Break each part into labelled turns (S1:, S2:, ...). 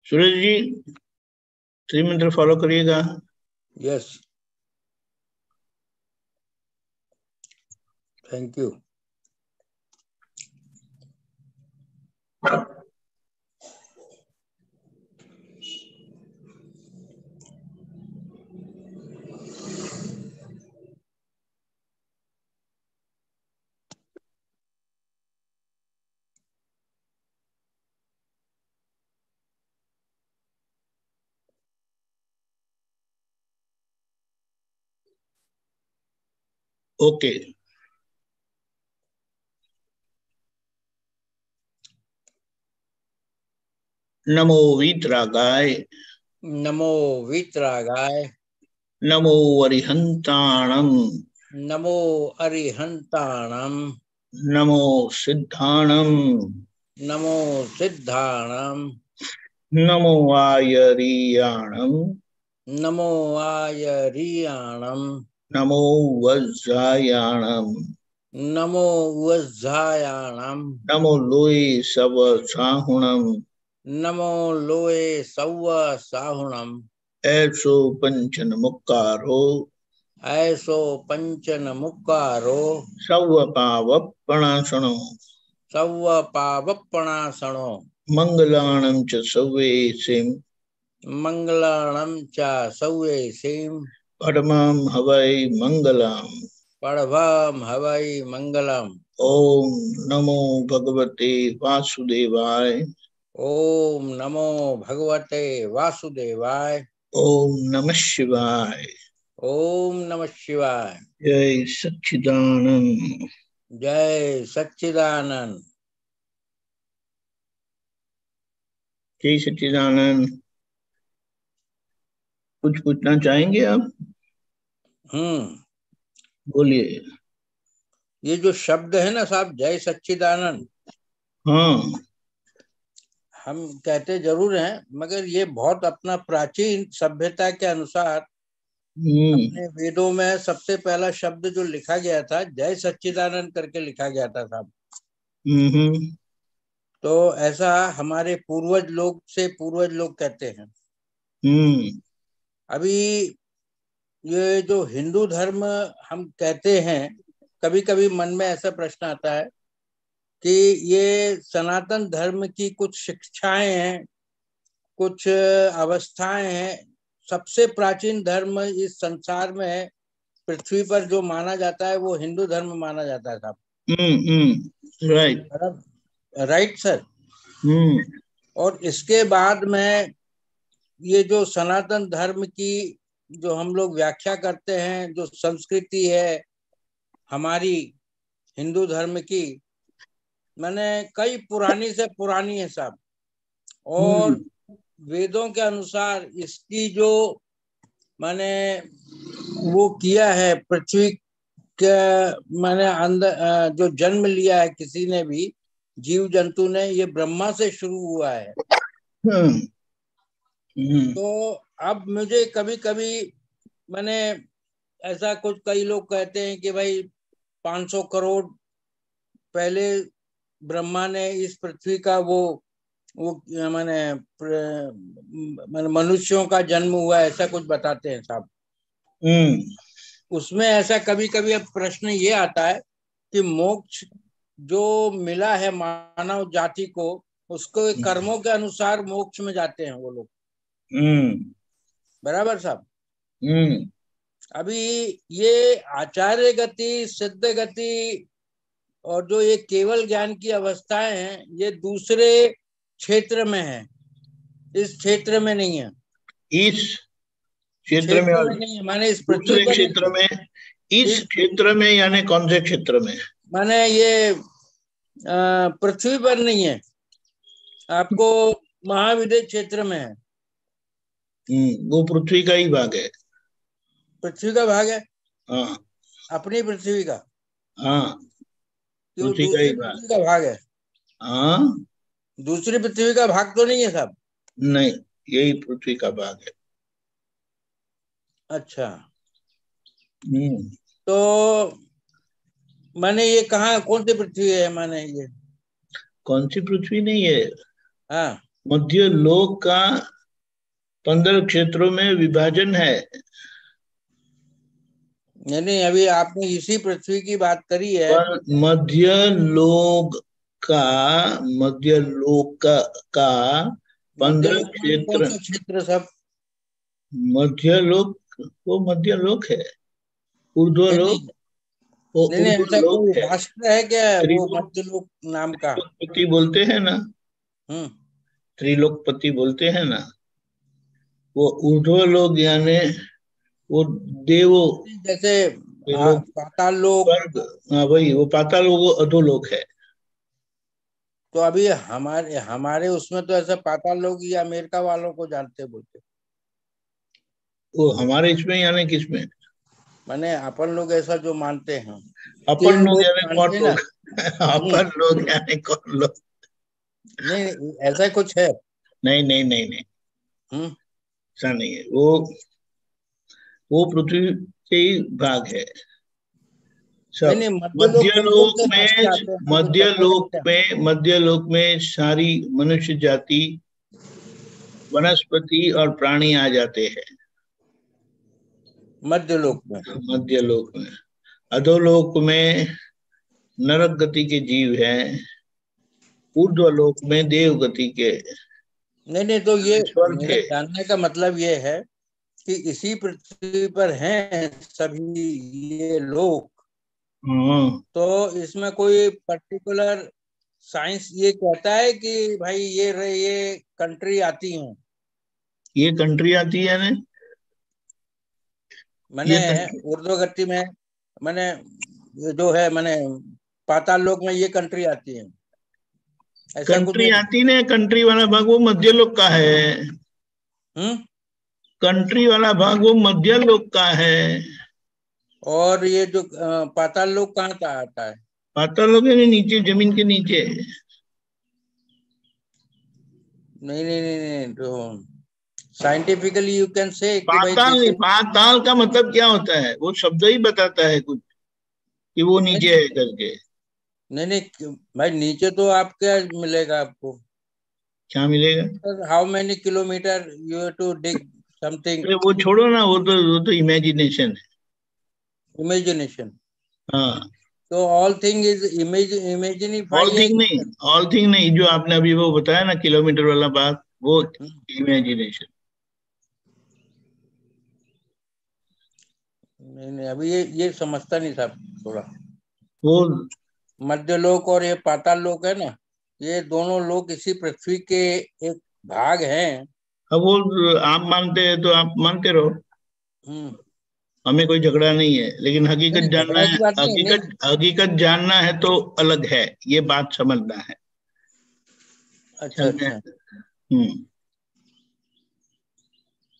S1: सूरज जी, श्री मंत्र फॉलो करिएगा।
S2: Yes, thank you.
S1: Okay. नमो वीतरागाय,
S2: नमो वीतरागाय,
S1: नमो अरिहंताणम,
S2: नमो अरिहंताणम,
S1: नमो सिद्धाणम,
S2: नमो सिद्धाणम,
S1: नमो आयरियाणम,
S2: नमो आयरियाणम,
S1: नमो वज्रायाणम,
S2: नमो वज्जायाणम,
S1: नमो लोये सव साहुणम,
S2: नमो लोए सव्व साहुणम,
S1: ऐसो पंचन मुक्कारो,
S2: ऐसो पंचन मुक्कारो,
S1: सव पावपणासनो,
S2: सव्व पावप्पणासनो,
S1: मंगलाणं च सव्येसिं,
S2: मंगलाणं च सव्येसिं,
S1: परमं हवै मंगलम्।
S2: परभम हवै मंगलम।
S1: ओम नमो भगवते वासुदेवाय,
S2: ओम नमो भगवते वासुदेवाय,
S1: ओम नमः शिवाय,
S2: ओम नमः शिवाय।
S1: जय सच्चिदानंद।
S2: जय सच्चिदानंद।
S1: जय सच्चिदानंद। कुछ पूछना चाहेंगे आप? बोलिए।
S2: ये जो शब्द है ना साहब, जय सच्चिदानंद,
S1: हाँ,
S2: हम कहते जरूर हैं, मगर ये बहुत अपना प्राचीन सभ्यता के अनुसार अपने वेदों में सबसे पहला शब्द जो लिखा गया था, जय सच्चिदानंद करके लिखा गया था साहब। तो ऐसा हमारे पूर्वज लोग कहते हैं। अभी ये जो हिंदू धर्म हम कहते हैं, कभी कभी मन में ऐसा प्रश्न आता है कि ये सनातन धर्म की कुछ शिक्षाएं हैं, कुछ अवस्थाएं हैं। सबसे प्राचीन धर्म इस संसार में है, पृथ्वी पर जो माना जाता है वो हिंदू धर्म माना जाता है साहब।
S1: Right,
S2: right sir. और इसके बाद में ये जो सनातन धर्म की जो हम लोग व्याख्या करते हैं, जो संस्कृति है हमारी हिंदू धर्म की, मैंने कई पुरानी से पुरानी है साहब। और वेदों के अनुसार इसकी जो मैंने वो किया है, पृथ्वी के मैंने अंदर जो जन्म लिया है किसी ने भी, जीव जंतु ने, ये ब्रह्मा से शुरू हुआ है। तो अब मुझे कभी कभी मैंने ऐसा कुछ, कई लोग कहते हैं कि भाई 500 करोड़ पहले ब्रह्मा ने इस पृथ्वी का वो मैंने मनुष्यों का जन्म हुआ, ऐसा कुछ बताते हैं साहब। उसमें ऐसा कभी कभी अब प्रश्न ये आता है कि मोक्ष जो मिला है मानव जाति को, उसको कर्मों के अनुसार मोक्ष में जाते हैं वो लोग, बराबर साहब। अभी ये आचार्य गति, सिद्ध गति और जो ये केवल ज्ञान की अवस्थाएं हैं, ये दूसरे क्षेत्र में है, इस क्षेत्र में नहीं है।
S1: इस क्षेत्र में
S2: नहीं है, माने इस पृथ्वी
S1: दूसरे
S2: पर
S1: क्षेत्र में, इस क्षेत्र में यानी कौन से क्षेत्र में?
S2: माने ये पृथ्वी पर नहीं है, आपको महाविद्य क्षेत्र में है।
S1: वो पृथ्वी का ही भाग है।
S2: पृथ्वी का भाग है।
S1: हाँ,
S2: अपनी पृथ्वी का।
S1: हाँ,
S2: कि वो
S1: पृथ्वी का
S2: दूसरी
S1: ही भाग।
S2: पृथ्वी का भाग है।
S1: हाँ,
S2: दूसरी पृथ्वी का भाग तो नहीं है साहब।
S1: नहीं, यही पृथ्वी का भाग है।
S2: अच्छा। तो माने ये कहाँ, कौन सी पृथ्वी है? माने ये
S1: कौन सी पृथ्वी नहीं है?
S2: हाँ,
S1: मध्य लोक का 15 क्षेत्रों में विभाजन है।
S2: नहीं, अभी आपने इसी पृथ्वी की बात करी है।
S1: पर मध्य लोक का 15 क्षेत्र,
S2: कौन सा क्षेत्र सब?
S1: मध्य लोक वो मध्य लोक है, ऊर्ध्व लोक वो
S2: नहीं,
S1: ऊर्ध्व
S2: ऐसा
S1: लोक
S2: कोई
S1: है।
S2: राष्ट्र है क्या वो
S1: त्रिलोक,
S2: मध्यलोक नाम का?
S1: त्रिलोकपति बोलते हैं ना,
S2: हम्म।
S1: त्रिलोकपति बोलते हैं ना, वो ऊर्ध्व लोक यानी वो देवो
S2: जैसे
S1: लोक,
S2: पाताल लोक।
S1: स्वर्ग, हाँ वही, वो पाताल लोक वो अधोलोक है।
S2: तो अभी हमारे हमारे उसमें तो ऐसा पाताल लोक या अमेरिका वालों को जानते बोलते।
S1: वो हमारे इसमें यानी किसमें?
S2: माने अपन लोग ऐसा जो मानते हैं,
S1: अपन
S2: तीन
S1: लोग
S2: लोग
S1: यानी कौन
S2: मानते हैं ना।
S1: लोग? अपन लोग यानी कौन लोग?
S2: नहीं, ऐसा कुछ है।
S1: नहीं नहीं नहीं नहीं,
S2: हम्म।
S1: ऐसा नहीं है। वो पृथ्वी के ही भाग है सब।
S2: नहीं, मध्यलोक कौन कौन से राष्ट्र आते हैं, हमको कुछ बता सकते हैं?
S1: मध्य लोक में सारी मनुष्य जाति, वनस्पति और प्राणी आ जाते हैं
S2: मध्यलोक में।
S1: मध्य लोक में। अधोलोक में नरक गति के जीव हैं, ऊर्ध्व लोक में देव गति के
S2: नहीं, तो ये
S1: स्वर्ग
S2: मेरा
S1: के।
S2: जानने का मतलब ये है कि इसी पृथ्वी पर हैं सभी ये लोग।
S1: हाँ,
S2: तो इसमें कोई पर्टिकुलर साइंस ये कहता है कि भाई ये कंट्री आती हैं?
S1: ये कंट्री आती है ना,
S2: मैंने
S1: ये कंट्री,
S2: ऊर्ध्व गति में, मैंने ये जो है मैंने पाताल लोक में ये कंट्री आती है, ऐसा कुछ
S1: कंट्री
S2: है?
S1: आती ना, कंट्री वाला भाग वो मध्य लोक का है।
S2: हम्म।
S1: कंट्री वाला भाग वो मध्य लोक का है।
S2: और ये जो पाताल लोक कहाँ का आता है?
S1: पाताल लोक है नीचे, जमीन के नीचे।
S2: नहीं, तो साइंटिफिकली यू कैन से कि भाई
S1: पाताल
S2: दिस
S1: नहीं,
S2: इज।
S1: पाताल का मतलब क्या होता है? वो शब्द ही बताता है कुछ कि वो नीचे
S2: नहीं,
S1: है करके।
S2: भाई नीचे तो आप क्या मिलेगा आपको?
S1: क्या मिलेगा?
S2: How many kilometre you have to dig something.
S1: अरे वो छोड़ो ना, वो तो इमेजिनेशन है।
S2: इमेजिनेशन।
S1: हाँ,
S2: तो ऑल थिंग इज
S1: ऑल
S2: इमेजिनिफाई है
S1: थिंग नहीं,
S2: क्या?
S1: ऑल थिंग नहीं, जो आपने अभी वो बताया ना किलोमीटर वाला बात, वो इमेजिनेशन।
S2: नहीं, अभी ये समझता नहीं था थोड़ा।
S1: वो
S2: मध्यलोक और ये पाताल लोक है ना, ये दोनों लोक इसी पृथ्वी के एक भाग हैं।
S1: अब वो आप मानते हैं तो आप मानते रहो,
S2: हम्म।
S1: हमें कोई झगड़ा नहीं है, लेकिन हकीकत
S2: नहीं,
S1: जानना
S2: झगड़ा
S1: है।
S2: की बात नहीं नहीं।
S1: हकीकत जानना है तो अलग है, ये बात समझना है।
S2: अच्छा,
S1: चलते
S2: अच्छा।
S1: हैं। हम्म।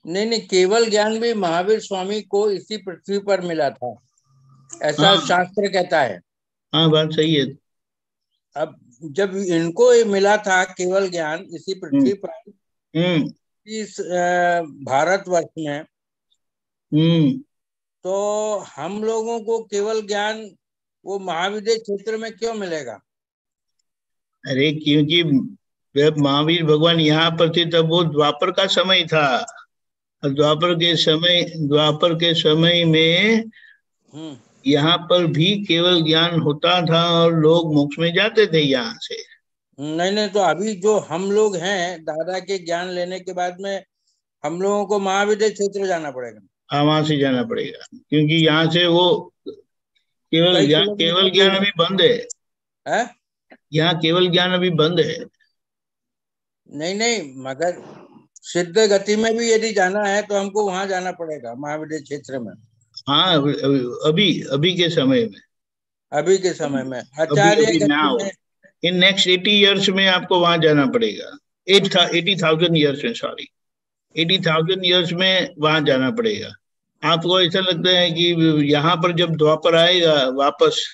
S2: नहीं, केवल ज्ञान भी महावीर स्वामी को इसी पृथ्वी पर मिला था, ऐसा
S1: हाँ
S2: शास्त्र कहता है।
S1: हाँ, बात सही है।
S2: अब जब इनको ये मिला था केवल ज्ञान इसी
S1: हम्म।
S2: पृथ्वी पर,
S1: हम्म।
S2: इस भारतवर्ष में,
S1: हम्म।
S2: तो हम लोगों को केवल ज्ञान वो महाविद्य क्षेत्र में क्यों मिलेगा?
S1: अरे क्योंकि जब महावीर भगवान यहाँ पर थे तब वो द्वापर का समय था। और द्वापर के समय में
S2: हम्म।
S1: यहाँ पर भी केवल ज्ञान होता था और लोग मोक्ष में जाते थे यहाँ से।
S2: नहीं, तो अभी जो हम लोग हैं दादा के ज्ञान लेने के बाद में हम लोगों को महाविद्य क्षेत्र जाना पड़ेगा।
S1: हाँ, वहां से जाना पड़ेगा, क्योंकि यहाँ से वो
S2: कई
S1: केवल
S2: किलोमीटर
S1: ज्ञान
S2: दूर
S1: अभी बंद है।
S2: है।
S1: यहाँ केवल ज्ञान अभी बंद है।
S2: नहीं, मगर सिद्ध गति में भी यदि जाना है तो हमको वहां जाना पड़ेगा महाविद्य क्षेत्र में।
S1: हाँ, अभी अभी के समय में,
S2: अभी के समय में
S1: अभी
S2: आचार्य
S1: अभी
S2: गति
S1: नाउ,
S2: में।
S1: इन नेक्स्ट 80 years में आपको वहां जाना पड़ेगा। 80,000 years में, सॉरी, 80,000 years में वहां जाना पड़ेगा। आपको ऐसा लगता है कि यहाँ पर जब द्वापर आएगा वापस,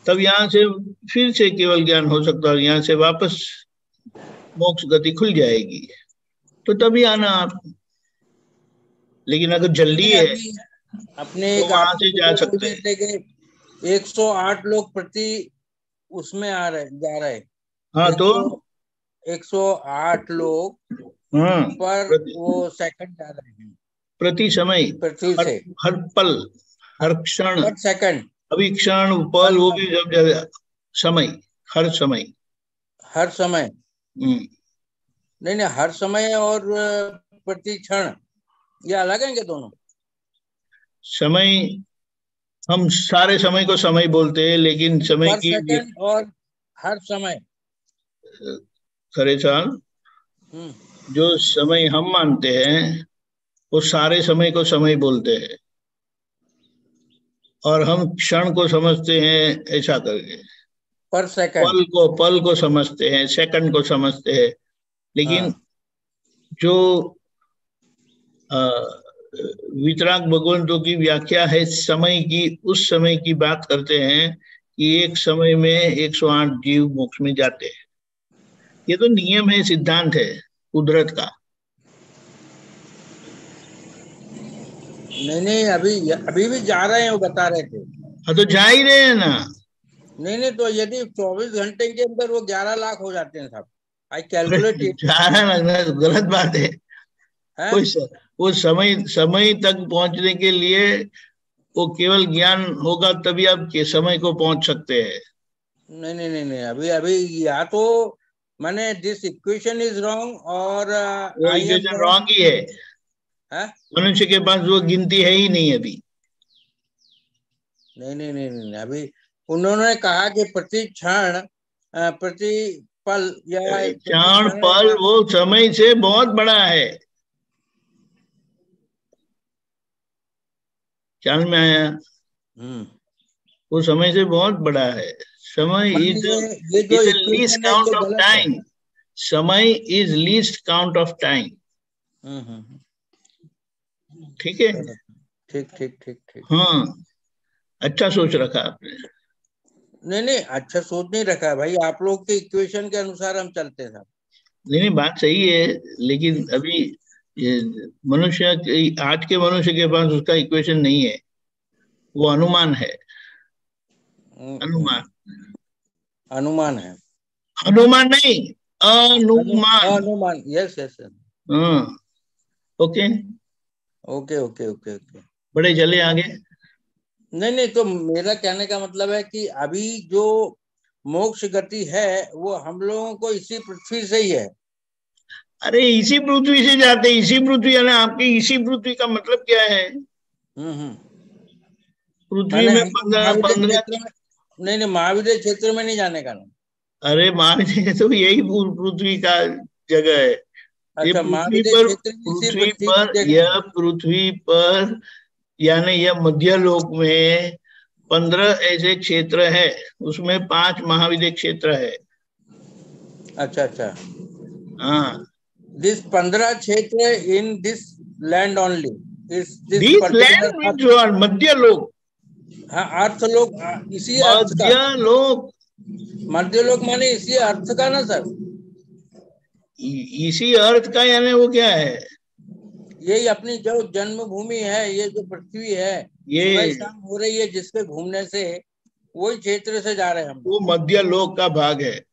S1: तब यहाँ से फिर से केवल ज्ञान हो सकता है, यहाँ से वापस मोक्ष गति खुल जाएगी, तो तभी आना आप। लेकिन अगर जल्दी
S2: नहीं,
S1: है
S2: अभी अपने
S1: तो
S2: एक
S1: वहां
S2: आपको
S1: से जा
S2: वीडियो
S1: सकते
S2: में
S1: हैं।
S2: थे कि 108 लोग प्रति उसमें आ रहे जा रहे।
S1: हाँ,
S2: एक
S1: तो
S2: सौ 108 लोग पर वो सेकंड जा रहे हैं
S1: प्रति समय,
S2: पृथ्वी से,
S1: हर पल, हर क्षण,
S2: पर सेकंड,
S1: अभी क्षण पल वो भी सब समय, हर समय,
S2: हर समय। नहीं नहीं, हर समय और प्रति क्षण ये अलग है क्या दोनों?
S1: समय, हम सारे समय को समय बोलते हैं, लेकिन समय
S2: पर
S1: की
S2: सेकंड और हर समय,
S1: खरे साल जो समय हम मानते हैं वो सारे समय को समय बोलते हैं, और हम क्षण को समझते हैं ऐसा करके,
S2: पर सेकंड,
S1: पल को समझते हैं, सेकंड को समझते हैं। लेकिन जो वितराग भगवंतों की व्याख्या है समय की, उस समय की बात करते हैं कि एक समय में 108 जीव मोक्ष में जाते हैं। ये तो नियम है, सिद्धांत है कुदरत का।
S2: नहीं, अभी भी जा रहे हैं, वो बता रहे थे।
S1: हाँ तो जा ही रहे हैं ना।
S2: नहीं, तो यदि 24 घंटे के अंदर वो 11 लाख हो जाते हैं साहब, आई कैलकुलेट इट।
S1: 11 लगना तो गलत बात है। वो समय तक पहुंचने के लिए वो केवल ज्ञान होगा तभी आप के समय को पहुंच सकते हैं।
S2: नहीं, अभी या तो मैंने दिस इक्वेशन इज रॉन्ग, और
S1: वो इक्वेशन रॉन्ग ही है। मनुष्य के पास वो गिनती है ही नहीं अभी।
S2: नहीं, अभी उन्होंने कहा कि प्रति क्षण, प्रति पल या
S1: क्षण पल वो समय से बहुत बड़ा है। ख्याल में आया? वो समय से बहुत बड़ा है। समय is least count of time. समय is least count of time. ठीक है,
S2: ठीक।
S1: हाँ, अच्छा सोच रखा आपने।
S2: नहीं, अच्छा सोच नहीं रखा भाई, आप लोग के इक्वेशन के अनुसार हम चलते हैं।
S1: नहीं, बात सही है, लेकिन अभी मनुष्य, आज के मनुष्य के पास उसका इक्वेशन नहीं है, वो अनुमान है।
S2: अनुमान है,
S1: अनुमान नहीं, अनुमान।
S2: यस।
S1: हाँ, ओके। बड़े चले आगे।
S2: नहीं, तो मेरा कहने का मतलब है कि अभी जो मोक्ष गति है वो हम लोगों को इसी पृथ्वी से ही है।
S1: अरे इसी पृथ्वी से जाते, इसी पृथ्वी, यानी आपकी इसी पृथ्वी का मतलब क्या है? पृथ्वी में 15
S2: नहीं, महाविद्य क्षेत्र में नहीं जाने का ना।
S1: अरे महाविद्य तो यही पृथ्वी का जगह है। ये पृथ्वी पर यानी यह मध्य लोक में 15 ऐसे क्षेत्र है, उसमें 5 महाविद्य क्षेत्र है।
S2: अच्छा।
S1: हाँ,
S2: दिस 15 क्षेत्र in this land only,
S1: this land means what? मध्य लोक।
S2: हाँ, अर्थ लोक, इसी अर्थ का मध्य लोक माने इसी अर्थ का ना सर?
S1: इसी अर्थ का, यानी वो क्या है?
S2: यही अपनी जो जन्मभूमि है, ये जो पृथ्वी है, ये शाम हो रही है जिसके घूमने से, वही क्षेत्र से जा रहे हैं हम।
S1: वो मध्य लोक का भाग है,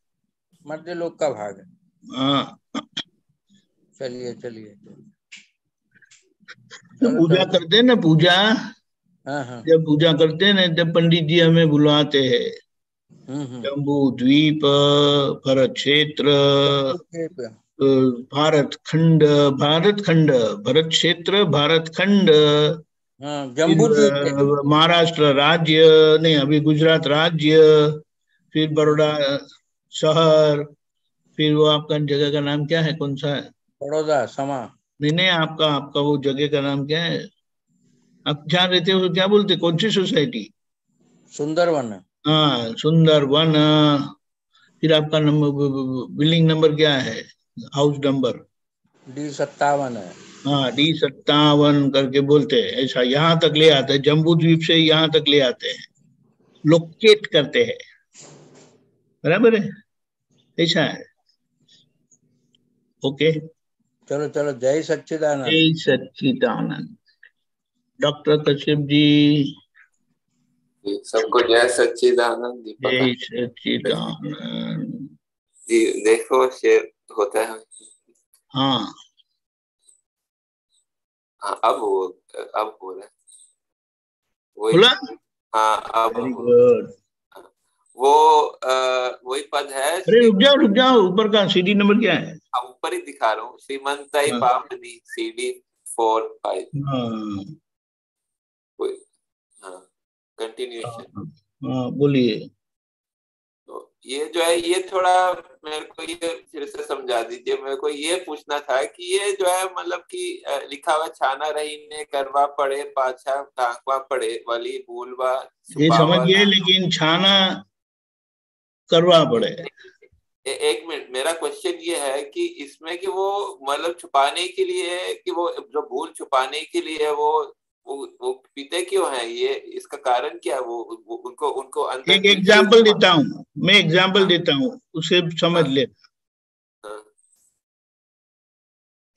S2: मध्य लोक का भाग है।
S1: हाँ।
S2: चलिए
S1: पूजा करते हैं ना, पूजा।
S2: हाँ।
S1: जब पूजा करते हैं ना, तब पंडित जी हमें बुलाते हैं। जम्बू द्वीप, भरत क्षेत्र, भारत खंड, भरत क्षेत्र, भारत खंड, महाराष्ट्र राज्य, नहीं अभी गुजरात राज्य, फिर बड़ौदा शहर, फिर वो आपका जगह का नाम क्या है, कौन सा है?
S2: बड़ौदा समा।
S1: नहीं, आपका वो जगह का नाम क्या है? आप जहाँ रहते हो क्या बोलते, कौन सी सोसाइटी?
S2: सुंदरवन।
S1: हाँ, सुंदरवन। फिर आपका नंबर, बिल्डिंग नंबर क्या है, हाउस नंबर?
S2: D57 है।
S1: हाँ, D57 करके बोलते हैं। ऐसा यहाँ तक ले आते हैं, जम्बू द्वीप से यहाँ तक ले आते हैं, लोकेट करते हैं। बराबर है, ऐसा है। ओके,
S2: चलो, जय सच्चिदानंद।
S1: जय सच्चिदानंद। डॉक्टर कश्यप जी,
S3: सबको जय सच्चिदानंद।
S1: जय सच्चिदानंद।
S3: देखो शेर होता है।
S1: हाँ
S3: अब हो रहा है वही।
S1: बोला।
S3: हाँ अब
S1: वेरी गुड।
S3: वो वही पद है।
S1: अरे रुक जाओ ऊपर का सीडी नंबर क्या है?
S3: ऊपर ही दिखा रहा हूँ, श्रीमंताई
S1: हाँ
S3: पापनी CD 4-5।
S1: हाँ
S3: हाँ कंटिन्यूएशन।
S1: हाँ बोलिए।
S3: तो ये जो है ये थोड़ा मेरे को ये फिर से समझा दीजिए। मेरे को ये पूछना था कि ये जो है मतलब कि लिखा हुआ छाना रही ने करवा पड़े पाछा टांकवा पड़े वाली भूलवा
S1: ये समझ
S3: छुपावा
S1: गए,
S3: ना।
S1: लेकिन छाना करवा पड़े।
S3: एक मिनट, मेरा क्वेश्चन ये है कि इसमें कि वो मतलब छुपाने के लिए है कि वो जो भूल छुपाने के लिए है वो पीते क्यों है, ये इसका कारण क्या है? वो उनको उनको अंदर
S1: एक
S3: गिल्ट फील
S1: एग्जाम्पल
S3: क्यों
S1: देता हूँ, मैं एग्जाम्पल
S3: हाँ,
S1: देता हूँ, उसे समझ
S3: हाँ,
S1: ले।
S3: हाँ,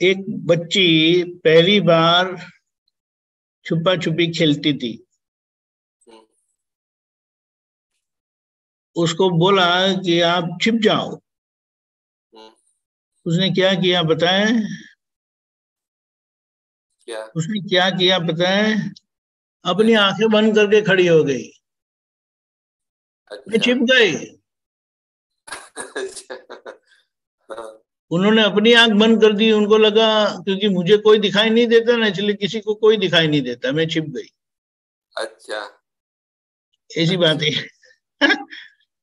S1: एक बच्ची पहली बार छुपा छुपी खेलती थी,
S3: हम्म,
S1: उसको बोला कि आप छिप जाओ।
S3: हम्म,
S1: उसने क्या किया बताएं?
S3: क्या?
S1: उसने क्या किया बताएं? अपनी
S3: नहीं,
S1: आंखें बंद करके खड़ी हो गई। मैं
S3: अच्छा।
S1: छिप गई।
S3: अच्छा, हाँ,
S1: उन्होंने अपनी आंख बंद कर दी, उनको लगा क्योंकि मुझे कोई दिखाई नहीं देता ना, इसलिए किसी को कोई दिखाई नहीं देता, मैं छिप गई।
S3: अच्छा,
S1: ऐसी बात
S3: अच्छा।
S1: है।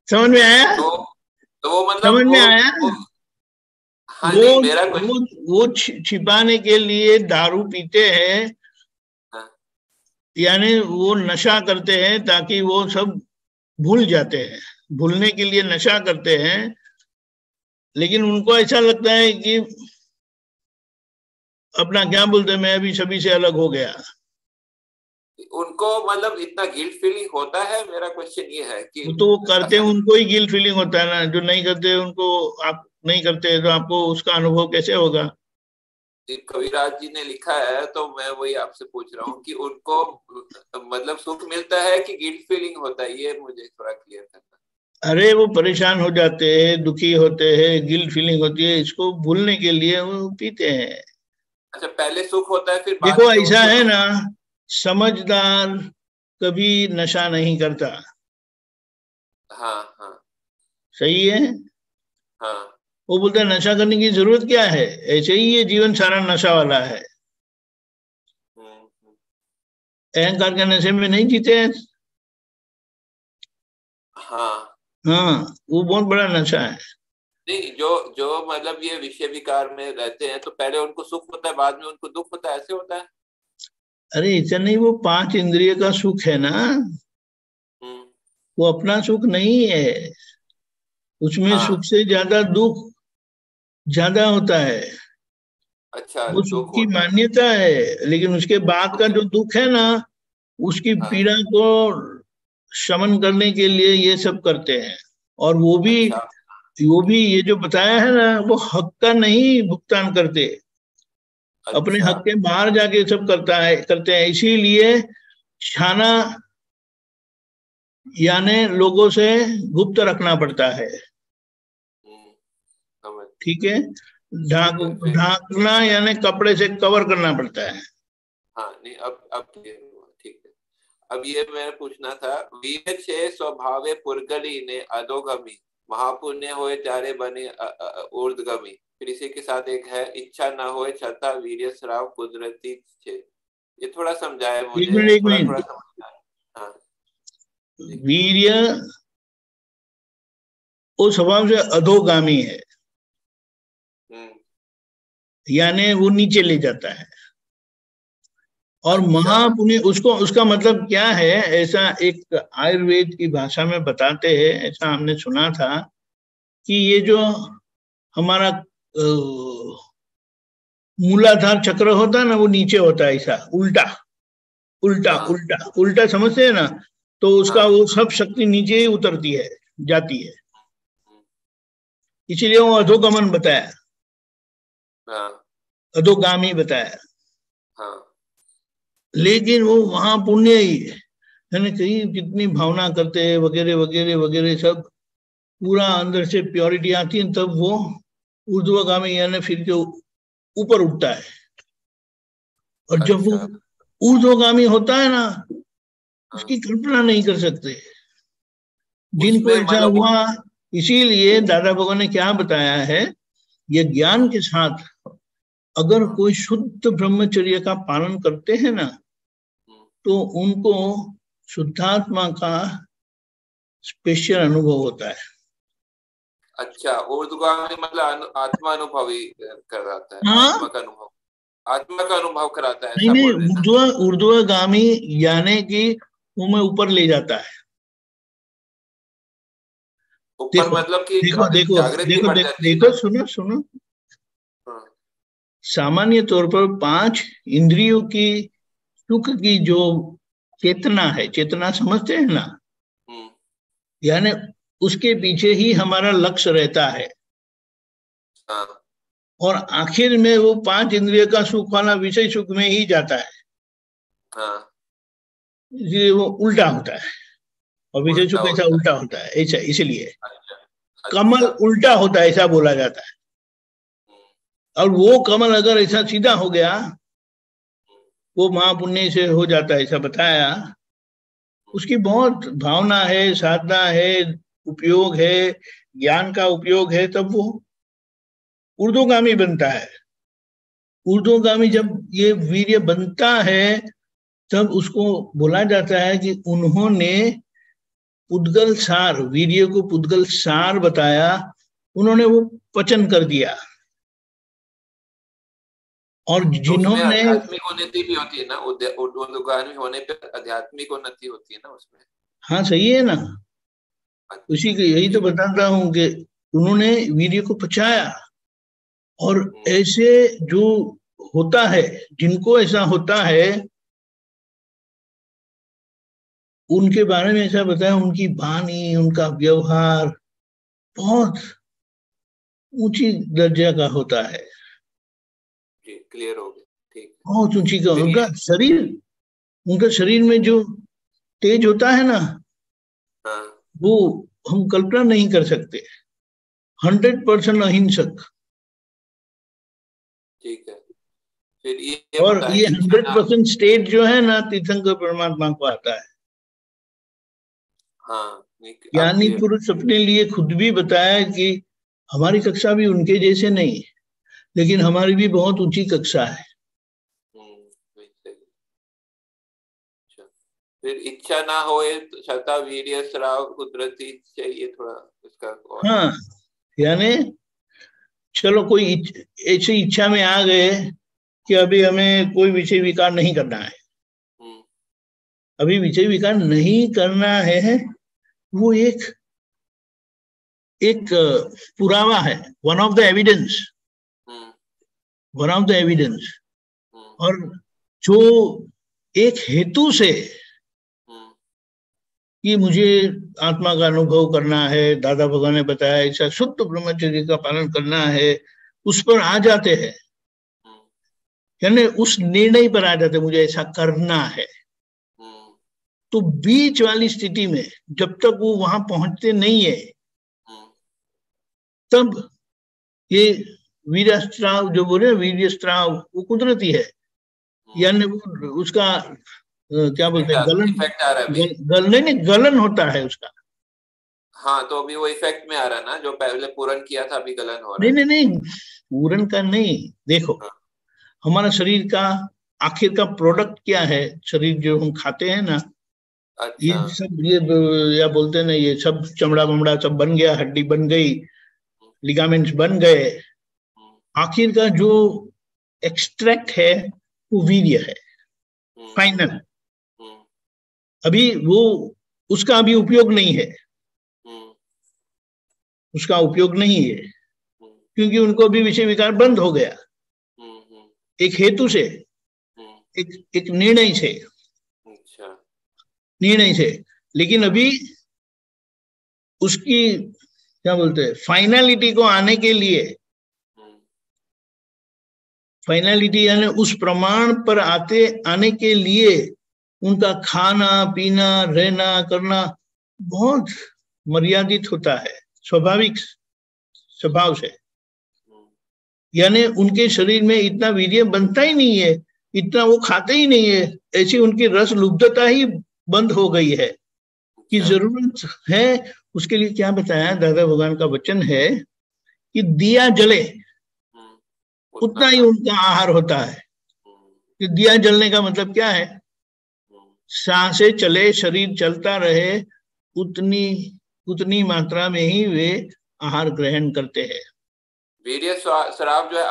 S1: समझ में आया?
S3: तो वो मतलब
S1: समझ में आया?
S3: वो हाँ
S1: वो
S3: नहीं मेरा
S1: वो
S3: क्वेश्चन।
S1: वो छिपाने के लिए दारू पीते हैं,
S3: हाँ,
S1: यानी वो नशा करते हैं ताकि वो सब भूल जाते हैं, भूलने के लिए नशा करते हैं। लेकिन उनको ऐसा लगता है कि अपना क्या बोलते हैं, मैं अभी सभी से अलग हो गया।
S3: उनको मतलब इतना गिल्ट फीलिंग होता है? मेरा क्वेश्चन ये है कि
S1: वो तो वो करते हैं,
S3: असल
S1: उनको ही गिल्ट फीलिंग होता है ना, जो नहीं करते उनको। आप नहीं करते तो आपको उसका अनुभव कैसे होगा?
S3: कविराज जी ने लिखा है तो मैं वही आपसे पूछ रहा हूँ कि उनको मतलब सुख मिलता है कि गिल्ट फीलिंग होता है, ये मुझे थोड़ा क्लियर करना।
S1: अरे वो परेशान हो जाते हैं, दुखी होते हैं, गिल्ट फीलिंग होती है, इसको भूलने के लिए वो पीते हैं।
S3: अच्छा, पहले सुख होता है फिर बाद
S1: देखो
S3: में
S1: ऐसा
S3: उनको
S1: है
S3: दुख।
S1: ना, समझदार कभी नशा नहीं करता।
S3: हाँ, हाँ,
S1: सही है।
S3: हाँ,
S1: वो बोलता है नशा करने की जरूरत क्या है, ऐसे ही ये जीवन सारा नशा वाला है।
S3: हम्म,
S1: अहंकार के नशे में नहीं जीते हैं।
S3: हाँ
S1: हाँ, वो बहुत बड़ा नशा है।
S3: नहीं, जो जो मतलब ये विषय विकार में रहते हैं तो पहले उनको सुख होता है बाद में उनको दुख होता है, ऐसे होता है?
S1: अरे ऐसा नहीं, वो पांच इंद्रिय का सुख है ना,
S3: हम्म,
S1: वो अपना सुख नहीं है। उसमें सुख
S3: हाँ,
S1: से ज्यादा दुख ज्यादा होता है।
S3: अच्छा,
S1: वो सुख
S3: दुख
S1: की
S3: होता है।
S1: मान्यता है, लेकिन उसके बाद का
S3: ओके,
S1: जो दुख है ना, उसकी
S3: हाँ,
S1: पीड़ा को शमन करने के लिए ये सब करते हैं। और
S3: अच्छा,
S1: वो भी ये जो बताया है ना, वो हक का नहीं भुगतान करते, अपने
S3: अच्छा,
S1: हक के बाहर जाके सब करते हैं। इसीलिए छाना यानी लोगों से गुप्त रखना पड़ता है।
S3: हम्म, समझ।
S1: ठीक है। ढाक
S3: ठीक है फिर।
S1: ढाकना यानी कपड़े से कवर करना पड़ता है।
S3: हाँ नहीं, अब क्लियर हुआ, ठीक है। अब ये मैं पूछना था, वीर छे स्वभावे पुरगली ने अधोगमी महापुण्य होए चारे बने ऊर्ध्वगामी। फिर इसी के साथ एक है, इच्छा न होए छता वीर्य श्राव कुदरती छे। ये थोड़ा समझाए
S1: एक
S3: मुझे,
S1: मिनट एक
S3: थोड़ा थोड़ा
S1: मिनट।
S3: समझ आया। हाँ जी।
S1: वीर्य वो स्वभाव से अधोगामी है,
S3: हम्म,
S1: यानी वो नीचे ले जाता है। और
S3: अच्छा,
S1: महापुण्य उसको, उसका मतलब क्या है, ऐसा एक आयुर्वेद की भाषा में बताते हैं, ऐसा हमने सुना था कि ये जो हमारा मूलाधार चक्र होता है ना, वो नीचे होता है, ऐसा उल्टा उल्टा
S3: हाँ,
S1: उल्टा उल्टा, समझते हैं ना? तो उसका
S3: हाँ,
S1: वो सब शक्ति नीचे ही उतरती है, जाती है।
S3: हम्म,
S1: इसीलिए वो अधोगमन बताया,
S3: हाँ,
S1: अधोगामी बताया।
S3: हाँ,
S1: लेकिन वो महापुण्य ही है ना, कहीं कितनी भावना करते हैं वगैरह वगैरह वगैरह सब, पूरा अंदर से प्योरिटी आती है, तब वो ऊर्ध्वगामी यानी फिर के ऊपर उठता है। और जब वो ऊर्ध्वगामी होता है ना, उसकी कल्पना नहीं कर सकते जिनको ऐसा हुआ। इसीलिए दादा भगवान ने क्या बताया है, ये ज्ञान के साथ अगर कोई शुद्ध ब्रह्मचर्य का पालन करते हैं ना, तो उनको शुद्धात्मा का स्पेशल अनुभव होता है।
S3: अच्छा, ऊर्ध्वगामी मतलब आत्मा अनुभवी कराता है।
S1: हाँ?
S3: आत्मा का अनुभव कराता है।
S1: नहीं, ऊर्ध्वगामी यानी कि वो मैं ऊपर ले जाता है।
S3: ऊपर मतलब कि
S1: देखो सुनो। सामान्य तौर पर 5 इंद्रियों की सुख की जो चेतना है, चेतना समझते हैं ना, यानी उसके पीछे ही हमारा लक्ष्य रहता है। और आखिर में वो 5 इंद्रियों का सुख वाला विषय सुख में ही जाता है। इसलिए वो उल्टा होता है, और विषय सुख ऐसा उल्टा होता है, ऐसा इसलिए कमल उल्टा होता है ऐसा बोला जाता है। और वो कमल अगर ऐसा सीधा हो गया, वो महापुण्य से हो जाता है, ऐसा बताया। उसकी बहुत भावना है, साधना है, उपयोग है, ज्ञान का उपयोग है, तब वो ऊर्ध्वगामी बनता है। ऊर्ध्वगामी जब ये वीर्य बनता है, तब उसको बोला जाता है कि उन्होंने पुद्गल सार, वीर्य को पुद्गल सार बताया, उन्होंने वो पचन कर दिया। और जिन्होंने
S3: आध्यात्मिक उन्नति भी होती है ना, ऊर्ध्वगामी होने पे आध्यात्मिक उन्नति होती है ना उसमें।
S1: हाँ सही है ना, उसी के यही तो बताता हूं कि उन्होंने वीर्य को पचाया। और ऐसे जो होता है, जिनको ऐसा होता है, उनके बारे में ऐसा बताया, उनकी वाणी, उनका व्यवहार बहुत ऊंची दर्जा का होता है।
S3: जी, क्लियर हो गया, ठीक।
S1: बहुत ऊंची का उनका शरीर में जो तेज होता है ना, वो हम कल्पना नहीं कर सकते। 100% अहिंसक।
S3: ठीक है। फिर
S1: और ये 100% स्टेट जो है ना, तीर्थंकर परमात्मा को आता है। ज्ञानी पुरुष अपने लिए खुद भी बताया कि हमारी कक्षा भी उनके जैसे नहीं, लेकिन हमारी भी बहुत ऊंची कक्षा है।
S3: फिर इच्छा ना होए छता वीर्य श्राव कुदरती चाहिए थोड़ा इसका।
S1: हाँ, यानी चलो कोई ऐसी इच्छा में आ गए कि अभी हमें कोई विषय विकार नहीं करना है, अभी विषय विकार नहीं करना है, वो एक पुरावा है, वन ऑफ द एविडेंस। और जो एक हेतु से कि मुझे आत्मा का अनुभव करना है, दादा भगवान ने बताया ऐसा शुद्ध ब्रह्मचर्य का पालन करना है, उस पर आ जाते हैं, यानी उस निर्णय पर आ जाते, मुझे ऐसा करना है। तो बीच वाली स्थिति में जब तक वो वहां पहुंचते नहीं है, तब ये वीरस्त्राव जो बोले, वीर्यस्त्राव, वो कुदरती है। यानी उसका क्या बोलते हैं, गलन होता है उसका।
S3: हाँ, तो अभी वो इफेक्ट में आ रहा है ना, जो पहले पूरन किया था अभी गलन हो रहा है।
S1: नहीं, पूरन का नहीं। देखो, हमारा शरीर का आखिर का प्रोडक्ट क्या है, शरीर जो हम खाते हैं ना, ये सब, ये या बोलते हैं ना, ये सब चमड़ा बमड़ा सब बन गया, हड्डी बन गई, लिगामेंट्स बन गए, आखिर का जो एक्सट्रैक्ट है वो वीर्य है, फाइनल। अभी वो उसका अभी उपयोग नहीं है, उसका उपयोग नहीं है, क्योंकि उनको अभी विषय विकार बंद हो गया, एक हेतु से, एक निर्णय से। लेकिन अभी उसकी क्या बोलते हैं, फाइनलिटी को आने के लिए, फाइनलिटी यानी उस प्रमाण पर आने के लिए उनका खाना पीना रहना करना बहुत मर्यादित होता है, स्वाभाविक स्वभाव से। यानी उनके शरीर में इतना वीर्य बनता ही नहीं है, इतना वो खाते ही नहीं है, ऐसी उनकी रस लुब्धता ही बंद हो गई है कि जरूरत है उसके लिए। क्या बताया दादा भगवान का वचन है कि दिया जले उतना ही उनका आहार होता है। कि दिया जलने का मतलब क्या है? सांसें चले, शरीर चलता रहे, उतनी उतनी मात्रा में ही वे आहार ग्रहण करते हैं।
S3: वीर्य स्राव जो है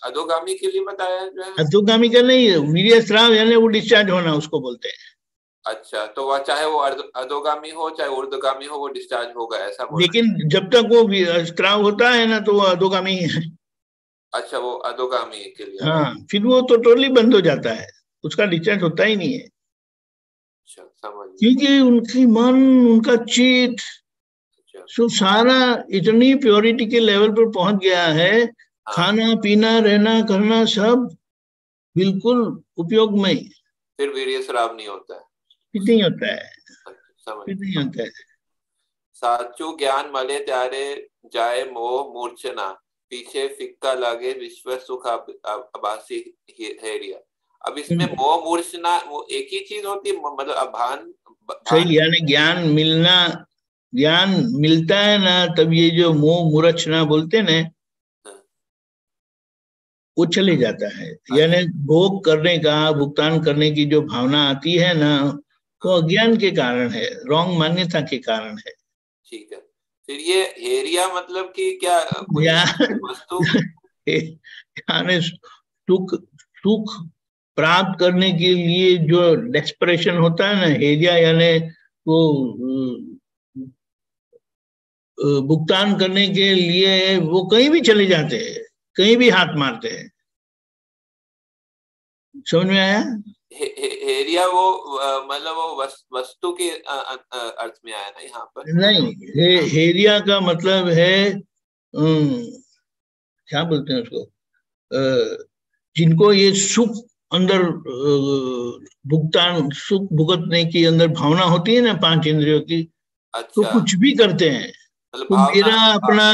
S3: अधोगामी के लिए बताया जो है।
S1: अधोगामी का नहीं है, वीर्य स्राव यानी वो डिस्चार्ज होना उसको बोलते हैं।
S3: अच्छा, तो वह चाहे वो अधोगामी हो चाहे ऊर्ध्वगामी हो वो डिस्चार्ज होगा, ऐसा बोल।
S1: लेकिन जब तक वो स्राव होता है ना तो वो अधोगामी है।
S3: अच्छा, वो अधोगामी के लिए।
S1: हाँ, फिर वो तो टोटली बंद हो जाता है, उसका डिस्चार्ज होता ही नहीं है।
S3: अच्छा, समझ गया।
S1: क्योंकि उनकी मन, उनका चित सो सारा इतनी प्योरिटी के लेवल पर पहुंच गया है।
S3: हाँ।
S1: खाना पीना रहना करना सब बिल्कुल उपयोग में,
S3: फिर वीर्य स्राव नहीं होता है।
S1: फिर नहीं होता है,
S3: समझ।
S1: फिर नहीं होता है।
S3: साचू ज्ञान मले त्यारे जाए मोह मूर्छना, पीछे फिक्का लगे विश्व सुख आभासी हेरिया। अब इसमें मोह मूर्छना वो एक ही चीज होती है, मतलब अभान।
S1: सही, यानी ज्ञान मिलना, ज्ञान मिलता है ना तब ये जो मोह मूर्छना बोलते ना वो चले जाता है। यानी भोग करने का, भुगतान करने की जो भावना आती है ना वो अज्ञान के कारण है, रॉन्ग मान्यता के कारण है।
S3: ठीक है, फिर ये हेरिया मतलब कि क्या कोई वस्तु?
S1: यानी सुख सुख प्राप्त करने के लिए जो डेस्परेशन होता है ना, हेरिया यानी वो भुगतान करने के लिए वो कहीं भी चले जाते हैं, कहीं भी हाथ मारते हैं। समझ में आया?
S3: हेरिया वो मतलब वो वस्तु के अर्थ में आया ना यहाँ पर?
S1: नहीं, हेरिया का मतलब है क्या बोलते हैं उसको, जिनको ये सुख अंदर भुगतान, सुख भुगतने की अंदर भावना होती है ना 5 इंद्रियों की।
S3: अच्छा।
S1: तो कुछ भी करते हैं तो मेरा अपना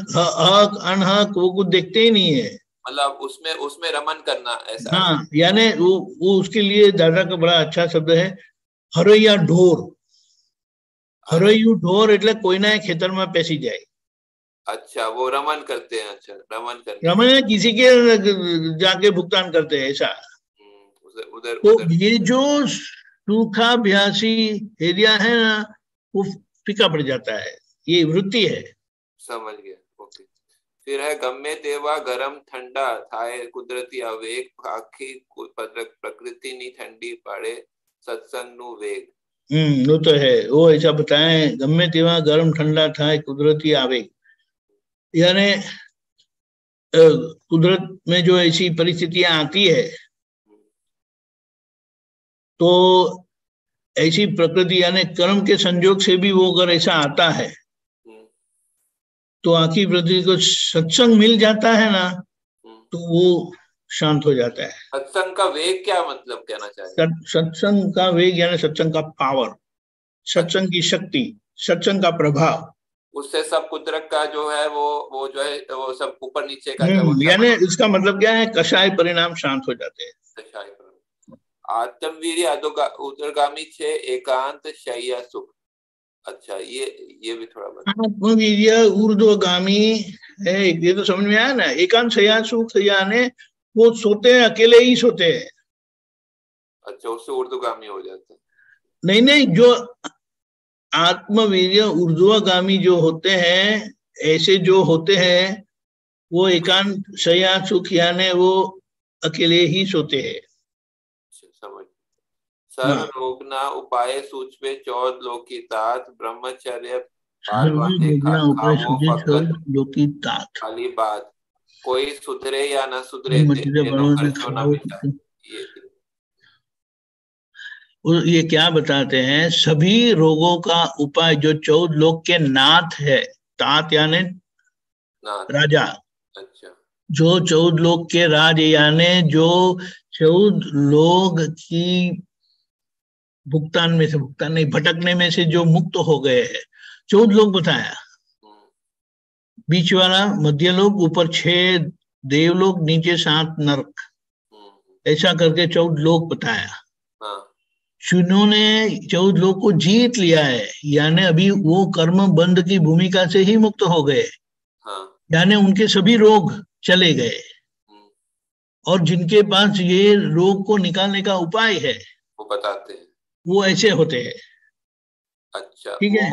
S1: हक अनहक वो कुछ देखते ही नहीं है।
S3: मतलब उसमें उसमें रमन करना, ऐसा।
S1: हाँ, यानी वो उसके लिए दादा का बड़ा अच्छा शब्द है, हरैया ढोर। हरैयू ढोर એટલે કોઈના ખેતરમાં પેસી જાય।
S3: अच्छा, वो रमन करते हैं। अच्छा, रमन करते
S1: रमन किसी के जाके भुगतान करते हैं, ऐसा।
S3: उधर
S1: तो
S3: उधर।
S1: ये जो सूखाभ्यासी एरिया है ना वो फीका पड़ जाता है, ये वृत्ति है।
S3: समझ गया, ओके। फिर है गम्मे तेवा गरम ठंडा थाए कुदरती आवेग, आखी प्रकृति नी ठंडी पड़े सत्संग नु वेग।
S1: वो तो है, वो ऐसा बताए, गम्मे तेवा गरम ठंडा थाए कुदरती आवेग। यानी कुदरत में जो ऐसी परिस्थितियां आती है तो ऐसी प्रकृति यानी कर्म के संयोग से भी वो अगर ऐसा आता है तो आखिरी पृथ्वी को सत्संग मिल जाता है ना तो वो शांत हो जाता है।
S3: सत्संग का वेग क्या मतलब कहना चाहिए?
S1: सत्संग का वेग यानी सत्संग का पावर, सत्संग की शक्ति, सत्संग का प्रभाव।
S3: उससे सब कुदरत का जो है वो जो है वो सब ऊपर नीचे का
S1: यानी इसका मतलब क्या है, कषाय परिणाम शांत हो जाते हैं।
S3: आत्मवीर्य उदरगामी छे एकांत शय्या सुख। अच्छा, ये भी थोड़ा बता।
S1: आत्मवीर्य ऊर्ध्वगामी है, ये तो समझ में आया ना। एकांत शय्या सुख यानी वो सोते हैं, अकेले ही सोते हैं।
S3: अच्छा, उससे ऊर्ध्वगामी हो जाते हैं?
S1: नहीं नहीं, जो आत्मवीर्य ऊर्ध्वगामी जो होते हैं, ऐसे जो होते हैं वो एकांत शय्या सुख यानी वो अकेले ही सोते हैं।
S3: समझ। सर्व रोगना उपाय सूचवे चौद लोकी तात, ब्रह्मचर्य खाली बात, कोई सुधरे या न सुधरे
S1: ये क्या बताते हैं, सभी रोगों का उपाय जो 14 लोक के नाथ है, तात यानी राजा।
S3: अच्छा।
S1: जो 14 लोक के राज यानी जो 14 लोग की भुगतान में से, भुगतान नहीं, भटकने में से जो मुक्त हो गए हैं, 14 लोग बताया। बीच वाला मध्य लोग, ऊपर 6 देवलोक नीचे 7 नरक, ऐसा करके 14 लोक बताया। जिन्होंने 14 लोक को जीत लिया है, यानी अभी वो कर्म बंध की भूमिका से ही मुक्त हो गए, यानी उनके सभी रोग चले गए, और जिनके पास ये रोग को निकालने का उपाय है
S3: वो बताते हैं,
S1: वो ऐसे होते हैं।
S3: अच्छा,
S1: ठीक है,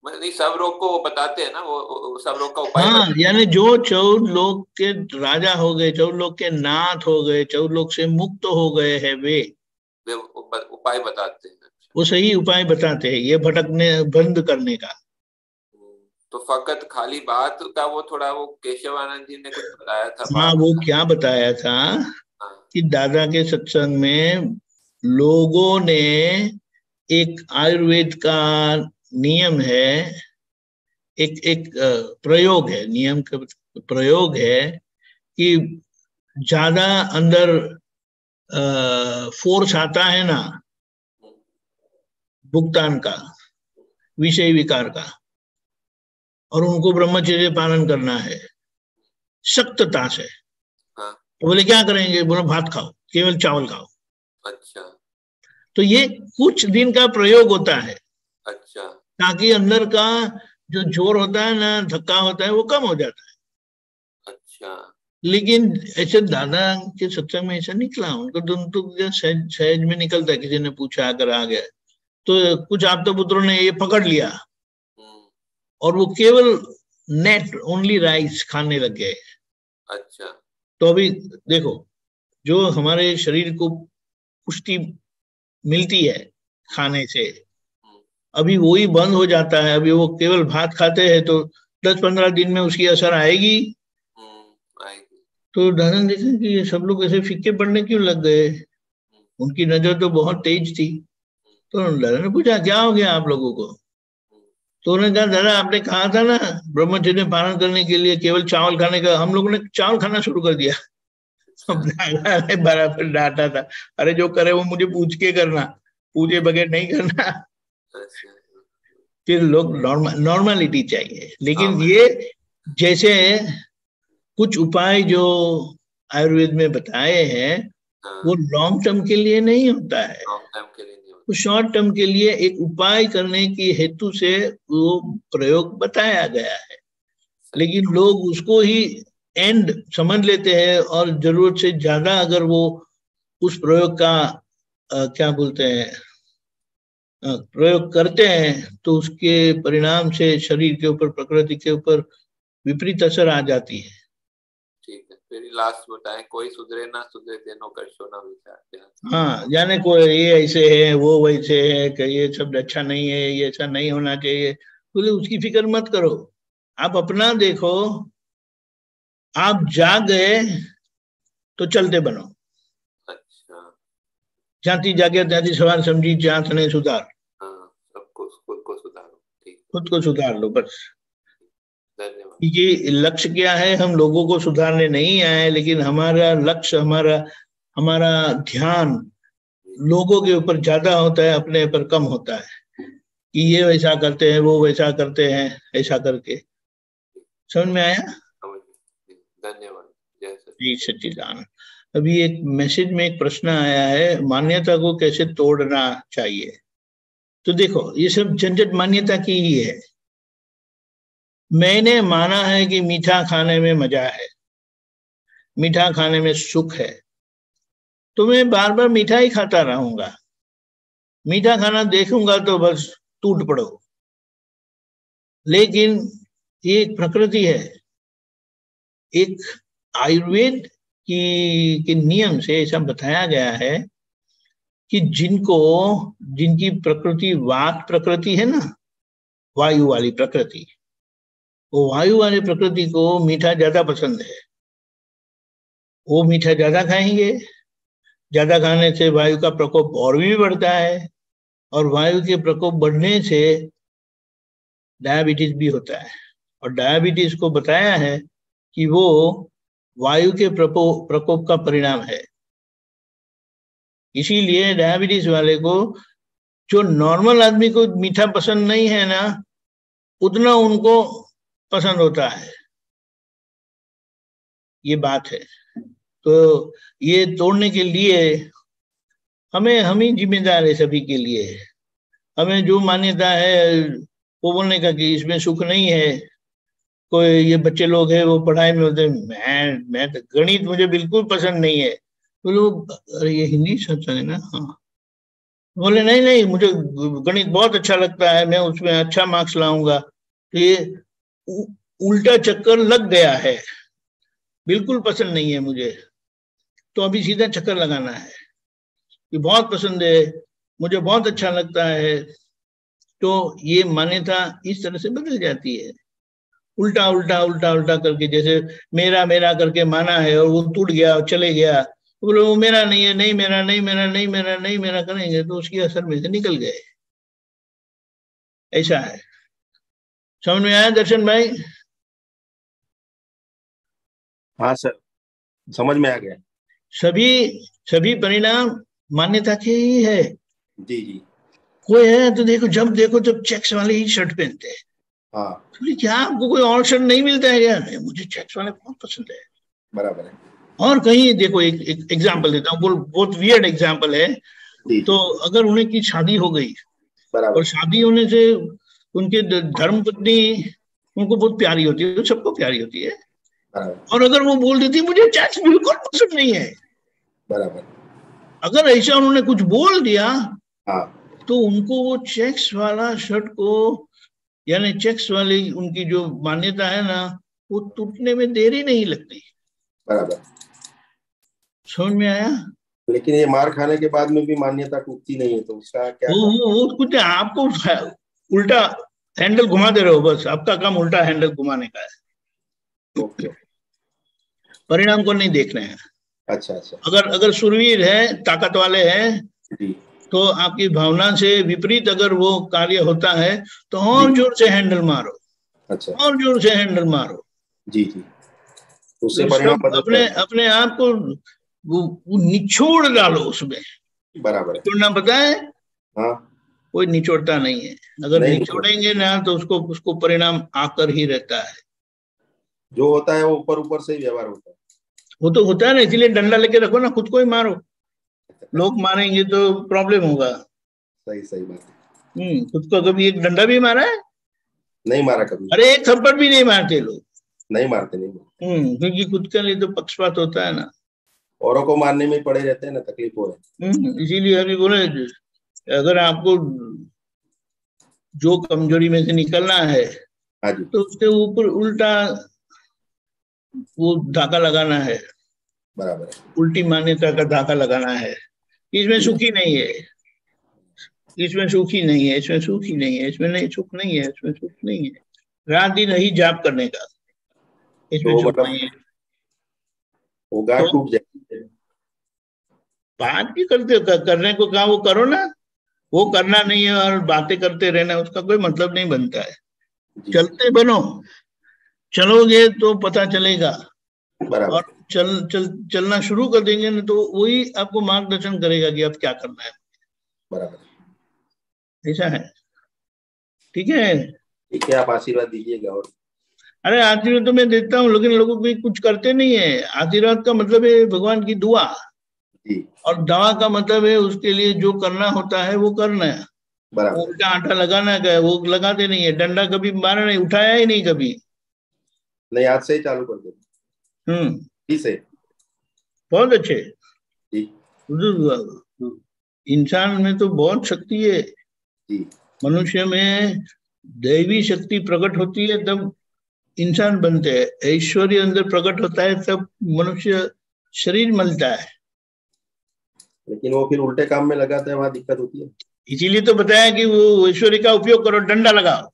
S3: नहीं सब रोग को वो बताते हैं ना, वो सब रोग का उपाय।
S1: हाँ, यानी जो 14 लोक के राजा हो गए, 14 लोक के नाथ हो गए, 14 लोक से मुक्त हो गए हैं, वे
S3: उपाय बताते हैं।
S1: वो सही उपाय बताते हैं ये भटकने बंद करने का।
S3: तो फकत खाली बात का वो थोड़ा वो केशवानंद जी ने कुछ बताया था।
S1: हाँ, वो क्या बताया था कि दादा के सत्संग में लोगों ने एक आयुर्वेद का नियम है, एक एक प्रयोग है, नियम का प्रयोग है कि ज्यादा अंदर फोर्स आता है ना भुगतान का, विषय विकार का, और उनको ब्रह्मचर्य पालन करना है सख्तता से। तो बोले क्या करेंगे? बोले भात खाओ, केवल चावल खाओ।
S3: अच्छा,
S1: तो ये कुछ दिन का प्रयोग होता है,
S3: अच्छा,
S1: ताकि अंदर का जो जोर होता है ना, धक्का होता है, वो कम हो जाता है।
S3: अच्छा,
S1: लेकिन ऐसे दादा के सत्संग में ऐसा निकला, उनको तो सहज में निकलता है। किसी ने पूछा अगर आ गया तो कुछ आप तो पुत्रों ने ये पकड़ लिया और वो केवल नेट ओनली राइस खाने लग गए।
S3: अच्छा,
S1: तो अभी देखो, जो हमारे शरीर को पुष्टि मिलती है खाने से, अभी वही बंद हो जाता है। अभी वो केवल भात खाते हैं तो 10-15 दिन में उसकी असर आएगी। तो दादा ने देखा कि ये सब लोग ऐसे फीके पड़ने क्यों लग गए, उनकी नजर तो बहुत तेज थी। तो दादा ने पूछा क्या हो गया आप लोगों को? तो उन्होंने कहा दादा आपने कहा था ना ब्रह्मचर्य पालन करने के लिए केवल चावल खाने का, हम लोगों ने चावल खाना शुरू कर दिया। अब दादा ने बराबर डांटा था, अरे जो करे वो मुझे पूछ के करना, पूछे बगैर नहीं करना। फिर लोग नॉर्मलिटी चाहिए। लेकिन ये जैसे कुछ उपाय जो आयुर्वेद में बताए हैं वो लॉन्ग टर्म के लिए नहीं होता है, वो शॉर्ट टर्म के लिए एक उपाय करने की हेतु से वो प्रयोग बताया गया है। लेकिन लोग उसको ही एंड समझ लेते हैं, और जरूरत से ज्यादा अगर वो उस प्रयोग का क्या बोलते हैं प्रयोग करते हैं तो उसके परिणाम से शरीर के ऊपर, प्रकृति के ऊपर विपरीत असर आ जाती है।
S3: ठीक है, फिर लास्ट बताएं, कोई सुधरे ना सुधरे तेनो करशो ना विचार।
S1: हाँ, जाने को ये ऐसे है, वो वैसे है, कि ये सब अच्छा नहीं है, ये ऐसा नहीं होना चाहिए, बोले उसकी फिक्र मत करो, आप अपना देखो। आप जाग गए तो चलते बनो।
S3: अच्छा,
S1: जाती जागे त्याती सवार समझी, जात ने सुधार।
S3: सबको खुद को सुधारो। ठीक,
S1: खुद को सुधार लो बस।
S3: धन्यवाद।
S1: ये लक्ष्य क्या है? हम लोगों को सुधारने नहीं आए, लेकिन हमारा लक्ष्य, हमारा ध्यान लोगों के ऊपर ज्यादा होता है, अपने पर कम होता है कि ये वैसा करते हैं, वो वैसा करते हैं, ऐसा करके। समझ में आया?
S3: धन्यवाद। जय सच्चिदानंद।
S1: जी सच्चिदानंद। अभी एक मैसेज में एक प्रश्न आया है, मान्यता को कैसे तोड़ना चाहिए? तो देखो, ये सब झंझट मान्यता की ही है। मैंने माना है कि मीठा खाने में मजा है, मीठा खाने में सुख है, तो मैं बार बार मीठा ही खाता रहूंगा। मीठा खाना देखूंगा तो बस टूट पड़ो। लेकिन ये एक प्रकृति है, एक आयुर्वेद के नियम से ऐसा बताया गया है कि जिनकी प्रकृति वात प्रकृति है ना, वायु वाली प्रकृति, वो वायु वाली प्रकृति को मीठा ज्यादा पसंद है। वो मीठा ज्यादा खाएंगे, ज्यादा खाने से वायु का प्रकोप और भी बढ़ता है, और वायु के प्रकोप बढ़ने से डायबिटीज भी होता है। और डायबिटीज को बताया है कि वो वायु के प्रकोप का परिणाम है। इसीलिए डायबिटीज वाले को, जो नॉर्मल आदमी को मीठा पसंद नहीं है ना, उतना उनको पसंद होता है। ये बात है। तो ये तोड़ने के लिए हम ही जिम्मेदार है सभी के लिए। हमें जो मान्यता है वो बोलने का कि इसमें सुख नहीं है। कोई ये बच्चे लोग हैं वो पढ़ाई में होते, मैं तो गणित मुझे बिल्कुल पसंद नहीं है। तो लोग, अरे ये हिंदी सच है ना, हाँ। बोले नहीं नहीं, मुझे गणित बहुत अच्छा लगता है, मैं उसमें अच्छा मार्क्स लाऊंगा। तो ये उल्टा चक्कर लग गया है, बिल्कुल पसंद नहीं है मुझे। तो अभी सीधा चक्कर लगाना है कि बहुत पसंद है, मुझे बहुत अच्छा लगता है। तो ये मान्यता इस तरह से बदल जाती है, उल्टा उल्टा उल्टा उल्टा करके। जैसे मेरा मेरा करके माना है और वो टूट गया और चले गया, तो बोले वो मेरा नहीं है, नहीं मेरा, नहीं मेरा, नहीं मेरा, नहीं मेरा करेंगे तो उसकी असर में से निकल गए। ऐसा है। समझ में आया दर्शन भाई?
S4: हाँ सर, समझ में आ गया।
S1: सभी सभी परिणाम मान्यता के ही है।
S4: जी जी।
S1: कोई है तो देखो, जब देखो जब चेक्स वाले ही शर्ट पहनते हैं।
S4: हाँ।
S1: तो क्या आपको कोई और शर्ट नहीं मिलता है क्या? नहीं, मुझे चेक्स वाले बहुत पसंद है।
S4: बराबर है।
S1: और कहीं देखो, एक एग्जाम्पल देता हूँ, बहुत वियर्ड एग्जाम्पल है। तो अगर उन्हें की शादी हो गई और शादी होने से उनके धर्म पत्नी उनको बहुत प्यारी होती है, सबको प्यारी होती है, और अगर वो बोल देती मुझे चेक्स बिल्कुल पसंद नहीं है,
S4: बराबर,
S1: अगर ऐसा उन्होंने कुछ बोल दिया,
S4: हाँ, तो
S1: उनको वो चेक्स वाला शर्ट को, यानी चेक्स वाली उनकी जो मान्यता है ना, वो टूटने में देरी नहीं लगती।
S4: बराबर,
S1: समझ में आया?
S4: लेकिन ये मार खाने के बाद में भी मान्यता टूटती नहीं है, तो उसका क्या?
S1: वो कुछ आपको उल्टा हैंडल घुमा दे रहे हो, बस आपका काम उल्टा हैंडल घुमाने का है।
S4: ओके।
S1: परिणाम को नहीं देखना है।
S4: अच्छा अच्छा।
S1: अगर शूरवीर है, ताकत वाले हैं, तो आपकी भावना से विपरीत अगर वो कार्य होता है तो और जोर से हैंडल मारो।
S4: अच्छा।
S1: और जोर से हैंडल मारो।
S4: जी जी। उससे परिणाम
S1: अपने आप को वो निचोड़ डालो उसमें।
S4: बराबर है।
S1: निचोड़ना पता है?
S4: हाँ।
S1: कोई निचोड़ता नहीं है। अगर निचोड़ेंगे ना तो उसको परिणाम आकर ही रहता है।
S4: जो होता है वो ऊपर ऊपर से ही व्यवहार होता है।
S1: वो तो होता है ना, इसलिए डंडा लेके रखो ना, खुद को ही मारो। लोग मारेंगे तो प्रॉब्लम होगा।
S4: सही सही बात
S1: है। खुद को कभी एक डंडा भी मारा है?
S4: नहीं मारा कभी।
S1: अरे एक थप्पड़ भी नहीं मारते लोग।
S4: नहीं मारते, नहीं मारते।
S1: क्योंकि खुद के लिए तो पक्षपात होता है ना।
S4: औरों को मारने में पड़े रहते हैं ना, तकलीफ हो रही है।
S1: इसीलिए अभी बोले, अगर आपको जो कमजोरी में से निकलना है, तो उसके ऊपर उल्टा वो धागा लगाना है।
S4: बराबर,
S1: उल्टी मान्यता का धागा लगाना है। इसमें सुखी नहीं है, इसमें सुखी नहीं है, इसमें सुखी नहीं है, इसमें नहीं सुख नहीं है, इसमें सुख नहीं है। रात दिन ही जाप करने का, इसमें सुख नहीं है।
S4: वो गांठ टूट जाएगी।
S1: बात भी करने को कहा, वो करो ना। वो करना नहीं है और बातें करते रहना, उसका कोई मतलब नहीं बनता है। चलते बनो, चलोगे तो पता चलेगा। और चलना शुरू कर देंगे ना, तो वही आपको मार्गदर्शन करेगा कि अब क्या करना है। बराबर, ऐसा है। ठीक है,
S4: ठीक है, आप आशीर्वाद दीजिएगा। और
S1: अरे आशीर्वाद तो मैं देता हूँ, लेकिन लोगों को कुछ करते नहीं है। आशीर्वाद का मतलब है भगवान की दुआ, और दवा का मतलब है उसके लिए जो करना होता है वो करना है। उल्टा आटा लगाना का है, वो लगाते नहीं है। डंडा कभी मारा नहीं, उठाया ही नहीं कभी।
S4: नहीं, आज से ही चालू कर दो। ठीक है,
S1: बहुत अच्छे। इंसान में तो बहुत शक्ति है। मनुष्य में दैवी शक्ति प्रकट होती है तब इंसान बनते हैं। ऐश्वर्य अंदर प्रकट होता है तब मनुष्य शरीर मिलता है।
S4: लेकिन वो फिर उल्टे काम में लगाता है, वहां दिक्कत होती है।
S1: इसीलिए तो बताया कि वो ऐश्वर्य का उपयोग करो, डंडा लगाओ।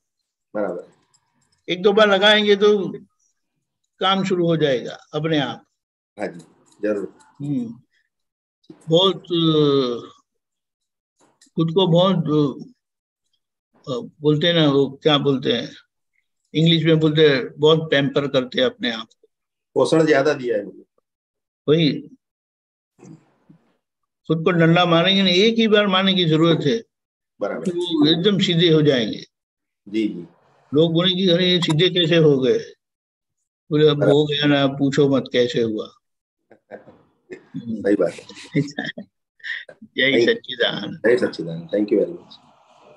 S4: बराबर,
S1: एक दो बार लगाएंगे तो काम शुरू हो जाएगा अपने आप।
S4: हाँ जी, जरूर।
S1: बहुत खुद को बहुत बोलते हैं ना, वो क्या बोलते हैं इंग्लिश में, बोलते हैं बहुत पैम्पर करते हैं अपने आप को।
S4: पोषण ज्यादा दिया है मुझे।
S1: वही, खुद को डंडा मारेंगे ना, एक ही बार मारने की जरूरत है।
S4: बराबर,
S1: तो एकदम सीधे हो जाएंगे।
S4: जी जी।
S1: लोग बोलेंगे अरे ये सीधे कैसे हो गए? बोले अब हो गया ना, पूछो मत कैसे हुआ।
S4: सही बात है।
S1: जय सच्चिदानंद।
S4: जय सच्चिदानंद। Thank you very much.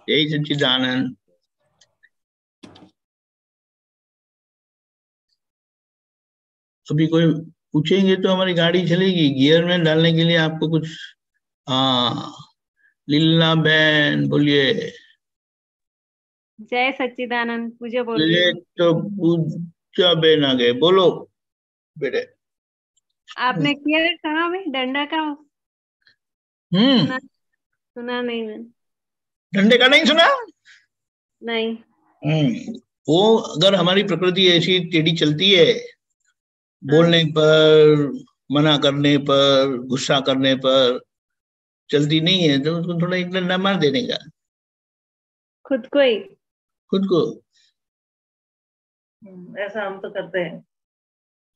S1: जय सच्चिदानंद। अभी कोई पूछेंगे तो हमारी गाड़ी चलेगी। गियर में डालने के लिए आपको कुछ, हाँ लीला बहन बोलिए।
S5: जय सच्चिदानंद। पूजा बोल रही
S1: ये
S5: हूँ।
S1: तो पूजा बहन आ गए, बोलो बेटे।
S5: आपने किया कहाँ में डंडा का? सुना सुना नहीं मैंने।
S1: डंडे का नहीं सुना?
S5: नहीं।
S1: वो अगर हमारी प्रकृति ऐसी टेढ़ी चलती है, बोलने पर, मना करने पर, गुस्सा करने पर चलती नहीं है, तो उसको थोड़ा एक डंडा मार देने का।
S5: खुद को ही?
S1: खुद को।
S6: ऐसा हम तो करते हैं।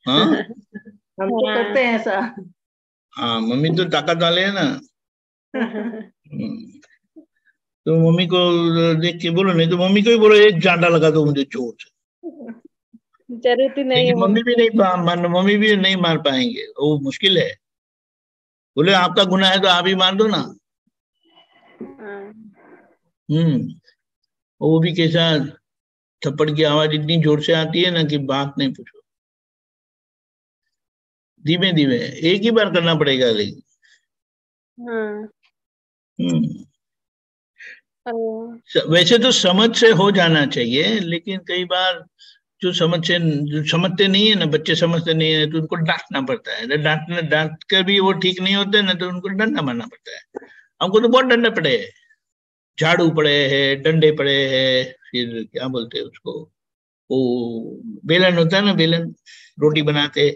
S1: हाँ
S6: हम तो करते हैं ऐसा।
S1: हाँ, मम्मी तो ताकत वाले है ना। तो मम्मी को देख के बोलो, नहीं तो मम्मी को ही बोलो एक जांडा लगा दो मुझे जोर से।
S5: जरूरत ही नहीं है।
S1: लेकिन मम्मी भी नहीं मार पाएंगे, वो मुश्किल है। बोले आपका गुनाह है तो आप ही मार दो ना। वो भी कैसा थप्पड़ की आवाज इतनी जोर से आती है ना कि बात नहीं पूछो। धीमे धीमे एक ही बार करना पड़ेगा लेकिन। वैसे तो समझ से हो जाना चाहिए, लेकिन कई बार जो समझते नहीं है ना, बच्चे समझते नहीं है, तो उनको डांटना पड़ता है। डांट कर भी वो ठीक नहीं होते ना, तो उनको डंडा मारना पड़ता है। हमको तो बहुत डंडे पड़े हैं, झाड़ू पड़े हैं, डंडे पड़े हैं, फिर क्या बोलते हैं उसको, वो बेलन होता है ना, बेलन रोटी बनाते,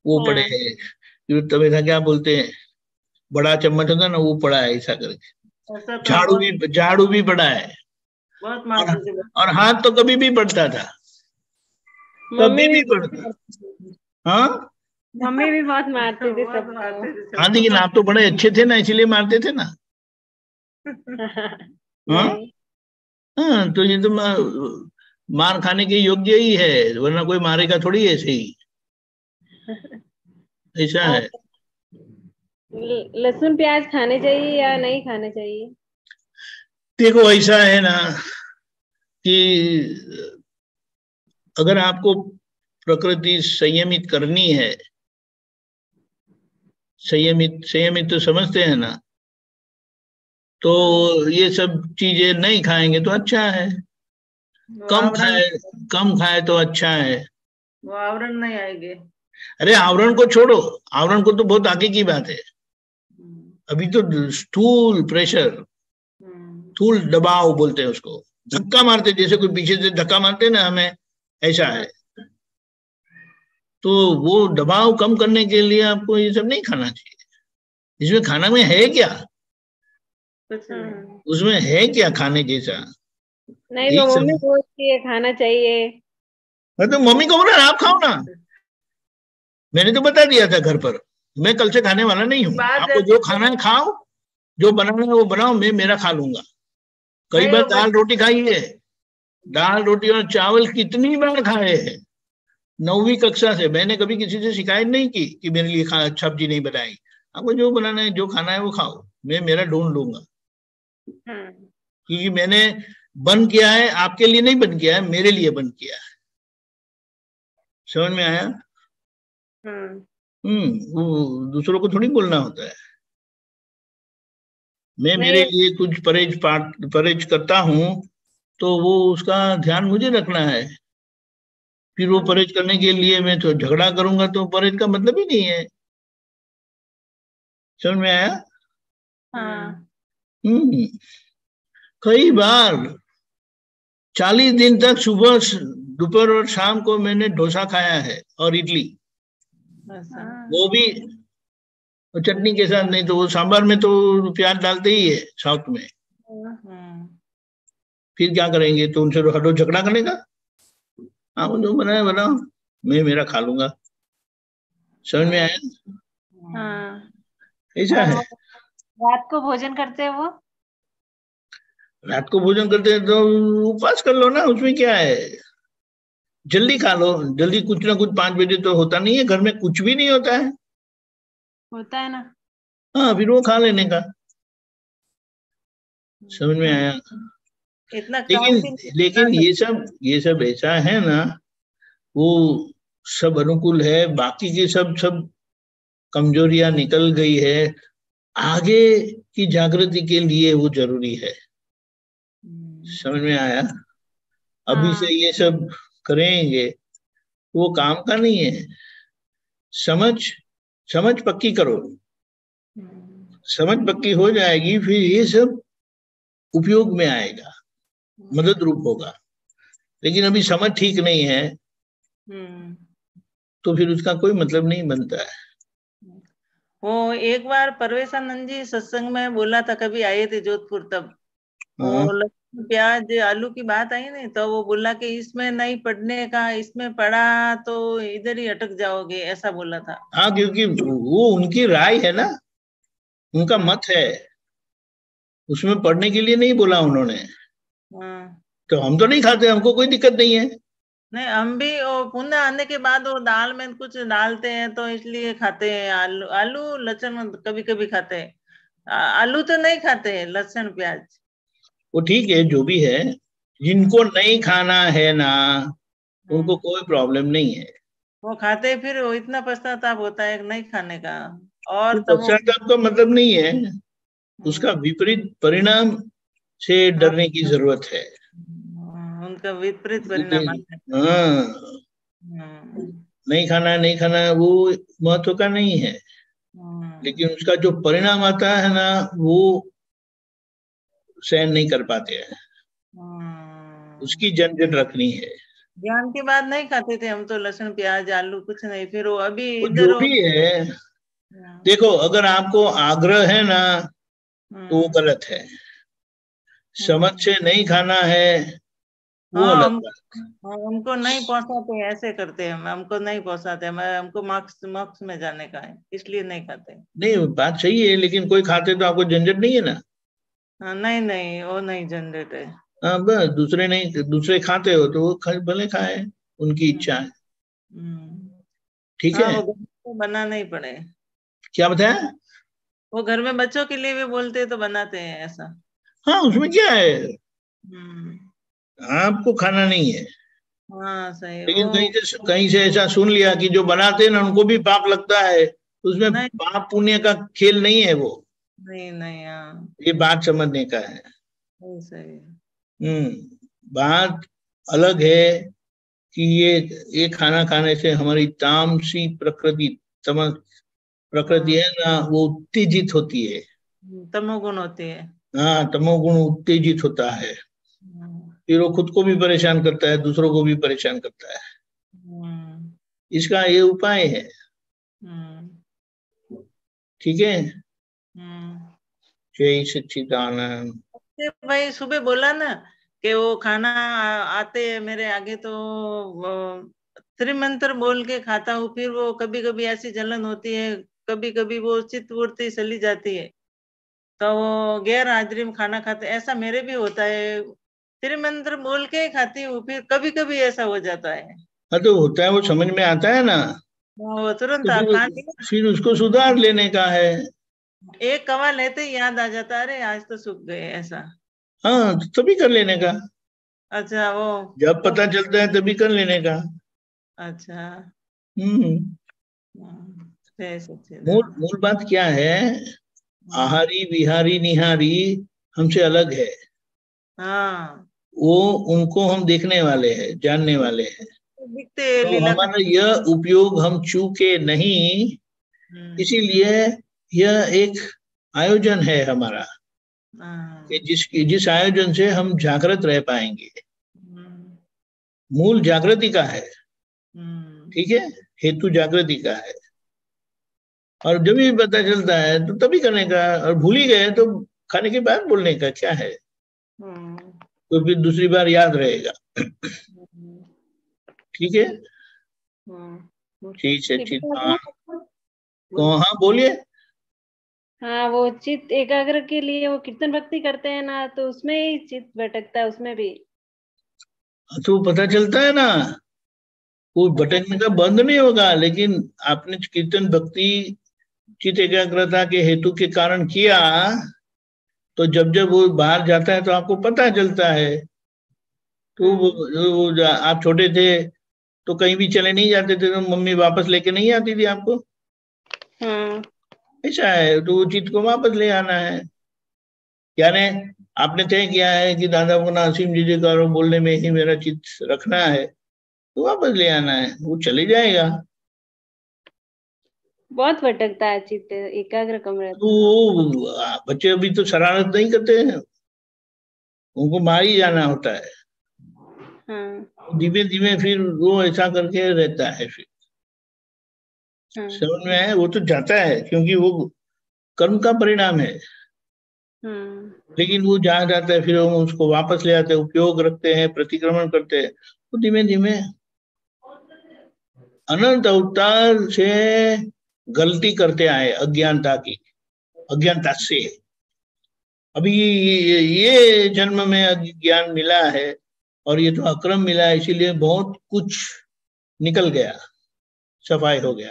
S1: वो पड़े हैं। फिर तवे का क्या बोलते हैं, बड़ा चम्मच होता है ना, वो पड़ा है ऐसा करके। झाड़ू भी पड़ा है। और हाथ तो कभी भी पड़ता था, कभी भी पड़ता। हाँ,
S5: मम्मी भी बहुत मारती थी सबको।
S1: हाँ, लेकिन आप तो बड़े अच्छे थे ना, इसीलिए मारते थे ना। हाँ हाँ, तो ये तो मार खाने के योग्य ही है, वरना कोई मारेगा थोड़ी ऐसे ही। ऐसा है।
S5: लहसुन प्याज खाने चाहिए या नहीं खाने चाहिए?
S1: देखो ऐसा है ना कि अगर आपको प्रकृति संयमित करनी है, संयमित तो समझते हैं ना, तो ये सब चीजें नहीं खाएंगे तो अच्छा है। कम खाए तो अच्छा है।
S6: वो आवरण नहीं आएंगे।
S1: अरे आवरण को छोड़ो, आवरण को तो बहुत आगे की बात है। अभी तो स्थूल प्रेशर, स्थूल दबाव बोलते हैं उसको, धक्का मारते, जैसे कोई पीछे से धक्का मारते ना हमें, ऐसा है। तो वो दबाव कम करने के लिए आपको ये सब नहीं खाना चाहिए। इसमें खाना में है क्या? उसमें है क्या खाने जैसा?
S5: नहीं, वो मम्मी बोलती है खाना चाहिए।
S1: तो मम्मी को बोला आप खाओ ना। मैंने तो बता दिया था घर पर, मैं कल से खाने वाला नहीं हूँ। आपको जो खाना है खाओ, जो बनाना है वो बनाओ, मैं मेरा खा लूंगा। कई बार दाल रोटी खाई है, दाल रोटी और चावल कितनी बार खाए हैं। 9वीं कक्षा से मैंने कभी किसी से शिकायत नहीं की कि मेरे लिए सब्जी नहीं बनाई। आपको जो बनाना है, जो खाना है वो खाओ, मैं मेरा ढूंढ लूंगा। क्योंकि मैंने बंद किया है, आपके लिए नहीं बंद किया है, मेरे लिए बंद किया है। समझ में आया? वो दूसरों को थोड़ी बोलना होता है। मैं मेरे लिए कुछ परहेज करता हूँ, तो वो उसका ध्यान मुझे रखना है। फिर वो परहेज करने के लिए मैं तो झगड़ा करूंगा, तो परहेज का मतलब ही नहीं है। समझ में आया?
S5: हाँ।
S1: कई बार 40 दिन तक सुबह, दोपहर और शाम को मैंने डोसा खाया है और इडली, वो भी चटनी के साथ। नहीं तो वो सांभर में तो प्याज डालते ही है साउथ में। फिर क्या करेंगे? तो उनसे हटो, झगड़ा करने का। आप जो बनाए बनाओ, मैं मेरा खा लूंगा। समझ में आया?
S5: हाँ।
S1: ऐसा है।
S5: रात को भोजन करते हैं वो?
S1: रात को भोजन करते हैं तो उपवास कर लो ना, उसमें क्या है। जल्दी खा लो, जल्दी कुछ ना कुछ 5 बजे तो होता नहीं है, घर में कुछ भी नहीं होता है।
S5: होता है ना।
S1: हाँ, फिर वो खा लेने का। समझ में आया?
S6: इतना
S1: लेकिन
S6: काम भी
S1: लेकिन ये सब ऐसा है ना, वो सब अनुकूल है, बाकी की सब सब कमजोरियां निकल गई है, आगे की जागृति के लिए वो जरूरी है। समझ में आया? अभी से ये सब करेंगे वो काम का नहीं है। समझ समझ पक्की करो, समझ पक्की हो जाएगी, फिर ये सब उपयोग में आएगा, मदद रूप होगा। लेकिन अभी समझ ठीक नहीं है तो फिर उसका कोई मतलब नहीं बनता है।
S6: वो एक बार परवेशानंद जी सत्संग में बोला था, कभी आए थे जोधपुर, तब वो लहसुन प्याज आलू की बात आई नहीं, तो वो बोला कि इसमें नहीं पढ़ने का, इसमें पढ़ा तो इधर ही अटक जाओगे, ऐसा बोला था।
S1: हाँ, क्योंकि वो उनकी राय है ना, उनका मत है, उसमें पढ़ने के लिए नहीं बोला उन्होंने। तो हम तो नहीं खाते, हमको कोई दिक्कत नहीं है।
S6: नहीं, हम भी वो पुणे आने के बाद वो दाल में कुछ डालते हैं तो इसलिए खाते हैं। आलू आलू लहसुन कभी कभी खाते हैं, आलू तो नहीं खाते हैं, लहसुन प्याज।
S1: वो ठीक है, जो भी है, जिनको नहीं खाना है ना उनको कोई प्रॉब्लम नहीं है।
S6: वो खाते, फिर वो इतना पश्चाताप होता है नहीं खाने का। और
S1: तो पश्चाताप का मतलब नहीं है, उसका विपरीत परिणाम से डरने की जरूरत है।
S6: उनका विपरीत परिणाम आता है।
S1: हाँ, नहीं खाना नहीं खाना वो महत्व का नहीं है, लेकिन उसका जो परिणाम आता है ना वो सहन नहीं कर पाते हैं, उसकी झंझट रखनी है।
S6: ज्ञान के बाद नहीं खाते थे हम तो, लहसुन प्याज आलू कुछ नहीं। फिर वो अभी
S1: वो
S6: इधर
S1: जो भी है, देखो अगर आपको आग्रह है ना तो वो गलत है, समझ से नहीं खाना है वो
S6: हाँ,
S1: अलग बात।
S6: हमको नहीं पहुंचाते, ऐसे करते हैं, हमको नहीं पहुंचाते, हमको मार्क्स मार्क्स में जाने का है, इसलिए नहीं खाते।
S1: नहीं, बात सही है, लेकिन कोई खाते तो आपको झंझट नहीं है ना।
S6: हाँ, नहीं नहीं, वो नहीं झंझट है।
S1: हाँ, बस दूसरे नहीं, दूसरे खाते हो तो वो भले खाए, उनकी इच्छा है। ठीक
S6: हाँ,
S1: है।
S6: वो घर में बनाना ही पड़े।
S1: क्या बताया?
S6: वो घर में बच्चों के लिए भी बोलते हैं तो बनाते हैं ऐसा।
S1: हाँ, उसमें क्या है,
S6: हम्म।
S1: आपको खाना नहीं है,
S6: हाँ, सही।
S1: लेकिन
S6: वो
S1: कहीं से ऐसा सुन लिया कि जो बनाते हैं ना उनको भी पाप लगता है, तो उसमें
S6: नहीं
S1: पाप पुण्य का खेल नहीं है वो,
S6: नहीं नहीं, हाँ,
S1: ये बात समझने का है।
S6: सही।
S1: बात अलग है कि ये खाना खाने से हमारी तामसी प्रकृति, तमस प्रकृति है ना वो उत्तेजित होती है।
S6: तमोगुण होती है।
S1: हाँ, तमोगुण उत्तेजित होता है, फिर वो खुद को भी परेशान करता है, दूसरों को भी परेशान करता है। इसका ये उपाय है। ठीक है। जय सच्चिदानंद।
S6: भाई सुबह बोला ना कि वो खाना आते हैं मेरे आगे तो त्रिमंत्र बोल के खाता हूँ, फिर वो कभी कभी ऐसी जलन होती है, कभी कभी वो चित्तवृत्ति चली जाती है, तो वो गैर हाजिरी में खाना खाते, ऐसा मेरे भी होता है। त्रिमंत्र बोल के ही खाती हूँ, फिर कभी कभी ऐसा हो जाता है।
S1: हाँ, तो होता है, वो समझ में आता है ना,
S6: वो तुरंत
S1: तो फिर उसको सुधार लेने का है।
S6: एक कवा लेते ही याद आ जाता है, अरे आज तो सूख गए, ऐसा।
S1: हाँ, तो तभी कर लेने का।
S6: अच्छा, वो
S1: जब पता चलता है तभी कर लेने का।
S6: अच्छा।
S1: मूल मूल बात क्या है, आहारी विहारी निहारी हमसे अलग है।
S6: हाँ,
S1: वो उनको हम देखने वाले हैं, जानने वाले हैं,
S6: दिखते
S1: तो
S6: लीला
S1: हमारा यह उपयोग हम चूके नहीं, इसीलिए यह एक आयोजन है हमारा, कि जिस आयोजन से हम जागृत रह पाएंगे। मूल जागृति का है, ठीक है, हेतु जागृति का है, और जब भी पता चलता है तो तभी करने का, और भूल ही गए तो खाने के बाद बोलने का क्या है, तो फिर दूसरी बार याद रहेगा। ठीक है। ठीक है, ठीक। तो हाँ, बोलिए।
S5: हाँ, वो चित्त एकाग्र के लिए वो कीर्तन भक्ति करते हैं ना, तो उसमें ही चित्त भटकता है, उसमें भी
S1: तो पता चलता है ना वो भटकने का बंद नहीं होगा, लेकिन आपने कीर्तन भक्ति चित्त एकाग्रता के हेतु के कारण किया, तो जब जब वो बाहर जाता है तो आपको पता चलता है। तो आप छोटे थे तो कहीं भी चले नहीं जाते थे तो मम्मी वापस लेके नहीं आती थी आपको। ऐसा है, तो वो चित्त को वापस ले आना है। यानी आपने तय किया है कि दादा को नासिम जी जयकारो बोलने में ही मेरा चित्त रखना है, तो वापस ले आना है, वो चले जाएगा।
S5: बहुत भटकता है चित्त, एकाग्र कम रहता।
S1: तो बच्चे अभी तो शरारत नहीं करते हैं, उनको मार ही जाना होता है। धीमे धीमे फिर वो ऐसा करके रहता है। फिर समझ में आया? वो तो जाता है क्योंकि वो कर्म का परिणाम है, लेकिन वो जहाँ जाता है फिर हम उसको वापस ले आते हैं, उपयोग रखते हैं, प्रतिक्रमण करते हैं। तो धीमे धीमे अनंत अवतार से गलती करते आए, अज्ञानता से। अभी ये जन्म में ज्ञान मिला है और ये तो अक्रम मिला है, इसीलिए बहुत कुछ निकल गया, सफाई हो गया।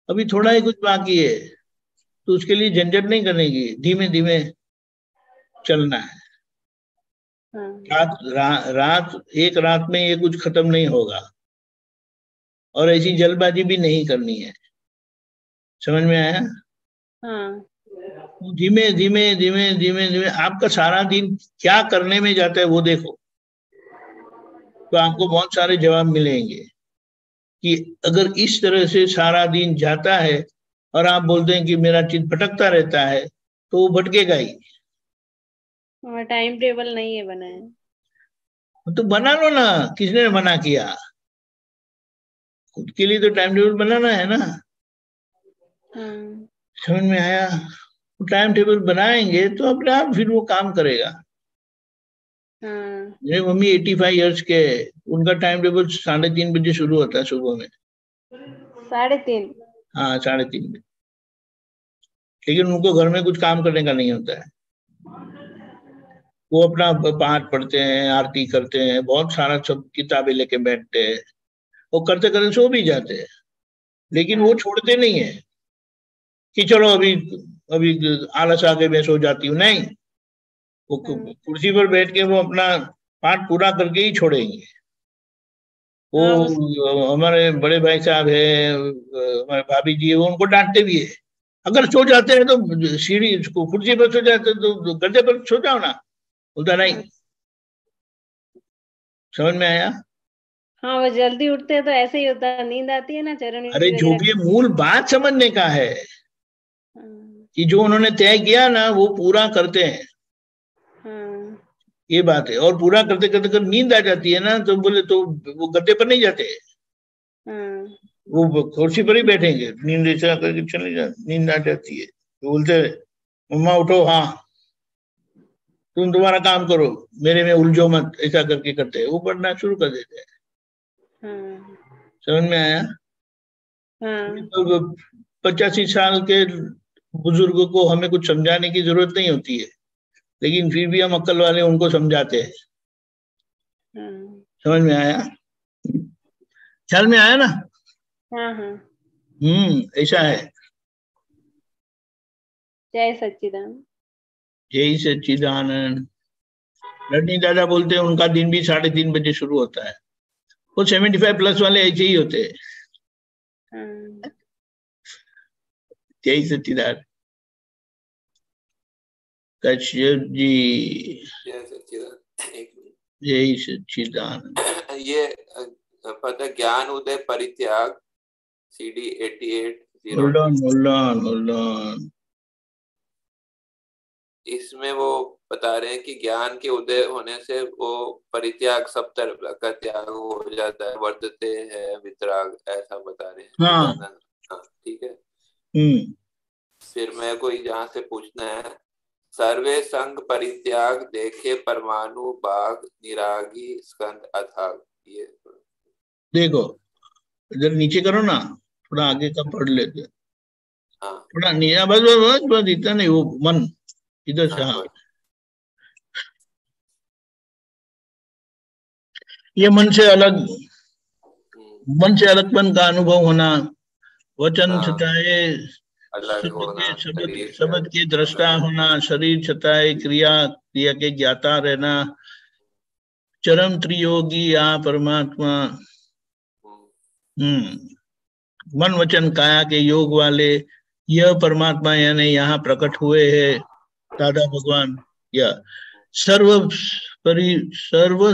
S1: अभी थोड़ा ही कुछ बाकी है, तो उसके लिए झंझट नहीं करने की, धीमे धीमे चलना है। एक रात में ये कुछ खत्म नहीं होगा, और ऐसी जल्दबाजी भी नहीं करनी है। समझ में आया? धीमे धीमे धीमे धीमे धीमे आपका सारा दिन क्या करने में जाता है वो देखो, तो आपको बहुत सारे जवाब मिलेंगे कि अगर इस तरह से सारा दिन जाता है और आप बोलते हैं कि मेरा चित्त भटकता रहता है, तो वो भटकेगा ही।
S5: टाइम टेबल नहीं है बनाया,
S1: तो बना लो ना, किसने मना किया? खुद के लिए तो टाइम टेबल बनाना है ना। समझ में आया? टाइम टेबल बनाएंगे तो अपने आप फिर वो काम करेगा। मेरे मम्मी 85 इयर्स के, उनका टाइम टेबल 3:30 बजे शुरू होता है सुबह में।
S5: 3:30?
S1: हाँ, 3:30 बजे। लेकिन उनको घर में कुछ काम करने का नहीं होता है, वो अपना पाठ पढ़ते हैं, आरती करते हैं, बहुत सारा सब किताबें लेके बैठते हैं, वो करते करते सो भी जाते हैं। लेकिन वो छोड़ते नहीं है कि चलो अभी आलस आ गए मैं सो जाती हूँ, नहीं। वो कुर्सी पर बैठ के वो अपना पाठ पूरा करके ही छोड़ेंगे। वो हमारे बड़े भाई साहब है, हमारे भाभी जी है, वो उनको डांटते भी है। अगर सो जाते हैं तो सीढ़ी कुर्सी पर सो जाते हैं तो गद्दे पर सो जाओ ना, बोलता नहीं। समझ में आया?
S5: हाँ, वो जल्दी उठते हैं तो ऐसे ही होता है, नींद आती है ना चरण।
S1: अरे जो भी मूल बात समझने का है कि जो उन्होंने तय किया ना वो पूरा करते हैं, ये बात है। और पूरा करते करते कर नींद आ जाती है ना, तो बोले तो वो गद्दे पर नहीं जाते, वो कुर्सी पर ही बैठेंगे। नींद ऐसा करके चले जाते, नींद आ जाती है तो बोलते मम्मा उठो, हाँ तुम तुम्हारा काम करो, मेरे में उलझो मत, ऐसा करके करते हैं। वो पढ़ना शुरू कर देते हैं। समझ में आया? तो 85 साल के बुजुर्गों को हमें कुछ समझाने की जरूरत नहीं होती है, लेकिन फिर भी हम अक्ल वाले उनको समझाते हैं। समझ में आया? ख्याल में आया ना? ऐसा है।
S5: जय सच्चिदानंद।
S1: जय सच्चिदानंद। रजनी दादा बोलते हैं उनका दिन भी 3:30 बजे शुरू होता है। वो 75 प्लस वाले ऐसे ही होते हैं। जय सच्चिदानंद। कश्यप जी, जय सच्चिदानंद।
S3: ये पता ज्ञान उदय परित्याग CD 88।
S1: hold on।
S3: इसमें वो बता रहे हैं कि ज्ञान के उदय होने से वो परित्याग सब तरह का त्याग हो जाता है, वर्तते हैं वितराग, ऐसा बता रहे हैं। हाँ, ठीक है। फिर मैं कोई जहाँ से पूछना है, सर्वे संग परित्याग देखे परमाणु बाग निरागी स्कंद अथाग। ये
S1: देखो इधर नीचे करो ना, थोड़ा आगे का पढ़ लेते। हाँ, थोड़ा नीचे, बस इतना नहीं, वो मन इधर से। हाँ, ये मन से अलग मन से अलगपन का अनुभव होना, वचन छताए
S3: अलग होना,
S1: शब्द के दृष्टा होना, शरीर छताए क्रिया के ज्ञाता रहना, चरम त्रियोगी या परमात्मा, मन वचन काया के योग वाले यह परमात्मा यानी यहाँ प्रकट हुए हैं दादा भगवान। या सर्व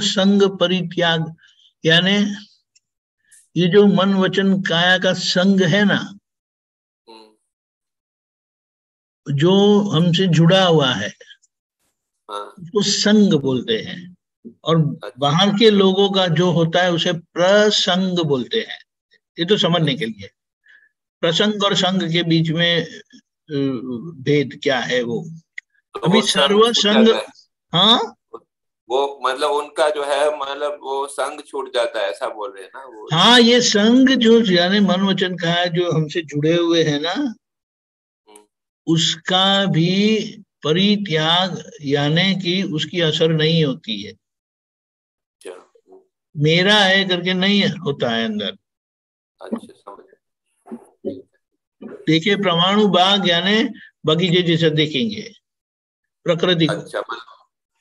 S1: संग परित्याग, यानी ये जो मन वचन काया का संग है ना, जो हमसे जुड़ा हुआ है उसको संग बोलते हैं, और बाहर के लोगों का जो होता है उसे प्रसंग बोलते हैं। ये तो समझने के लिए प्रसंग और संग के बीच में भेद क्या है वो तो अभी सर्व संग, हाँ
S3: वो मतलब उनका जो है मतलब वो संग छूट जाता है ऐसा बोल रहे हैं ना वो।
S1: हाँ, ये संग जो यानी मन वचन का है जो हमसे जुड़े हुए हैं ना, उसका भी परित्याग यानी कि उसकी असर नहीं होती है। मेरा है करके नहीं होता है अंदर।
S3: अच्छा, समझ।
S1: देखिए परमाणु बाग यानी बगीचे जैसे देखेंगे प्रकृति को।
S3: अच्छा,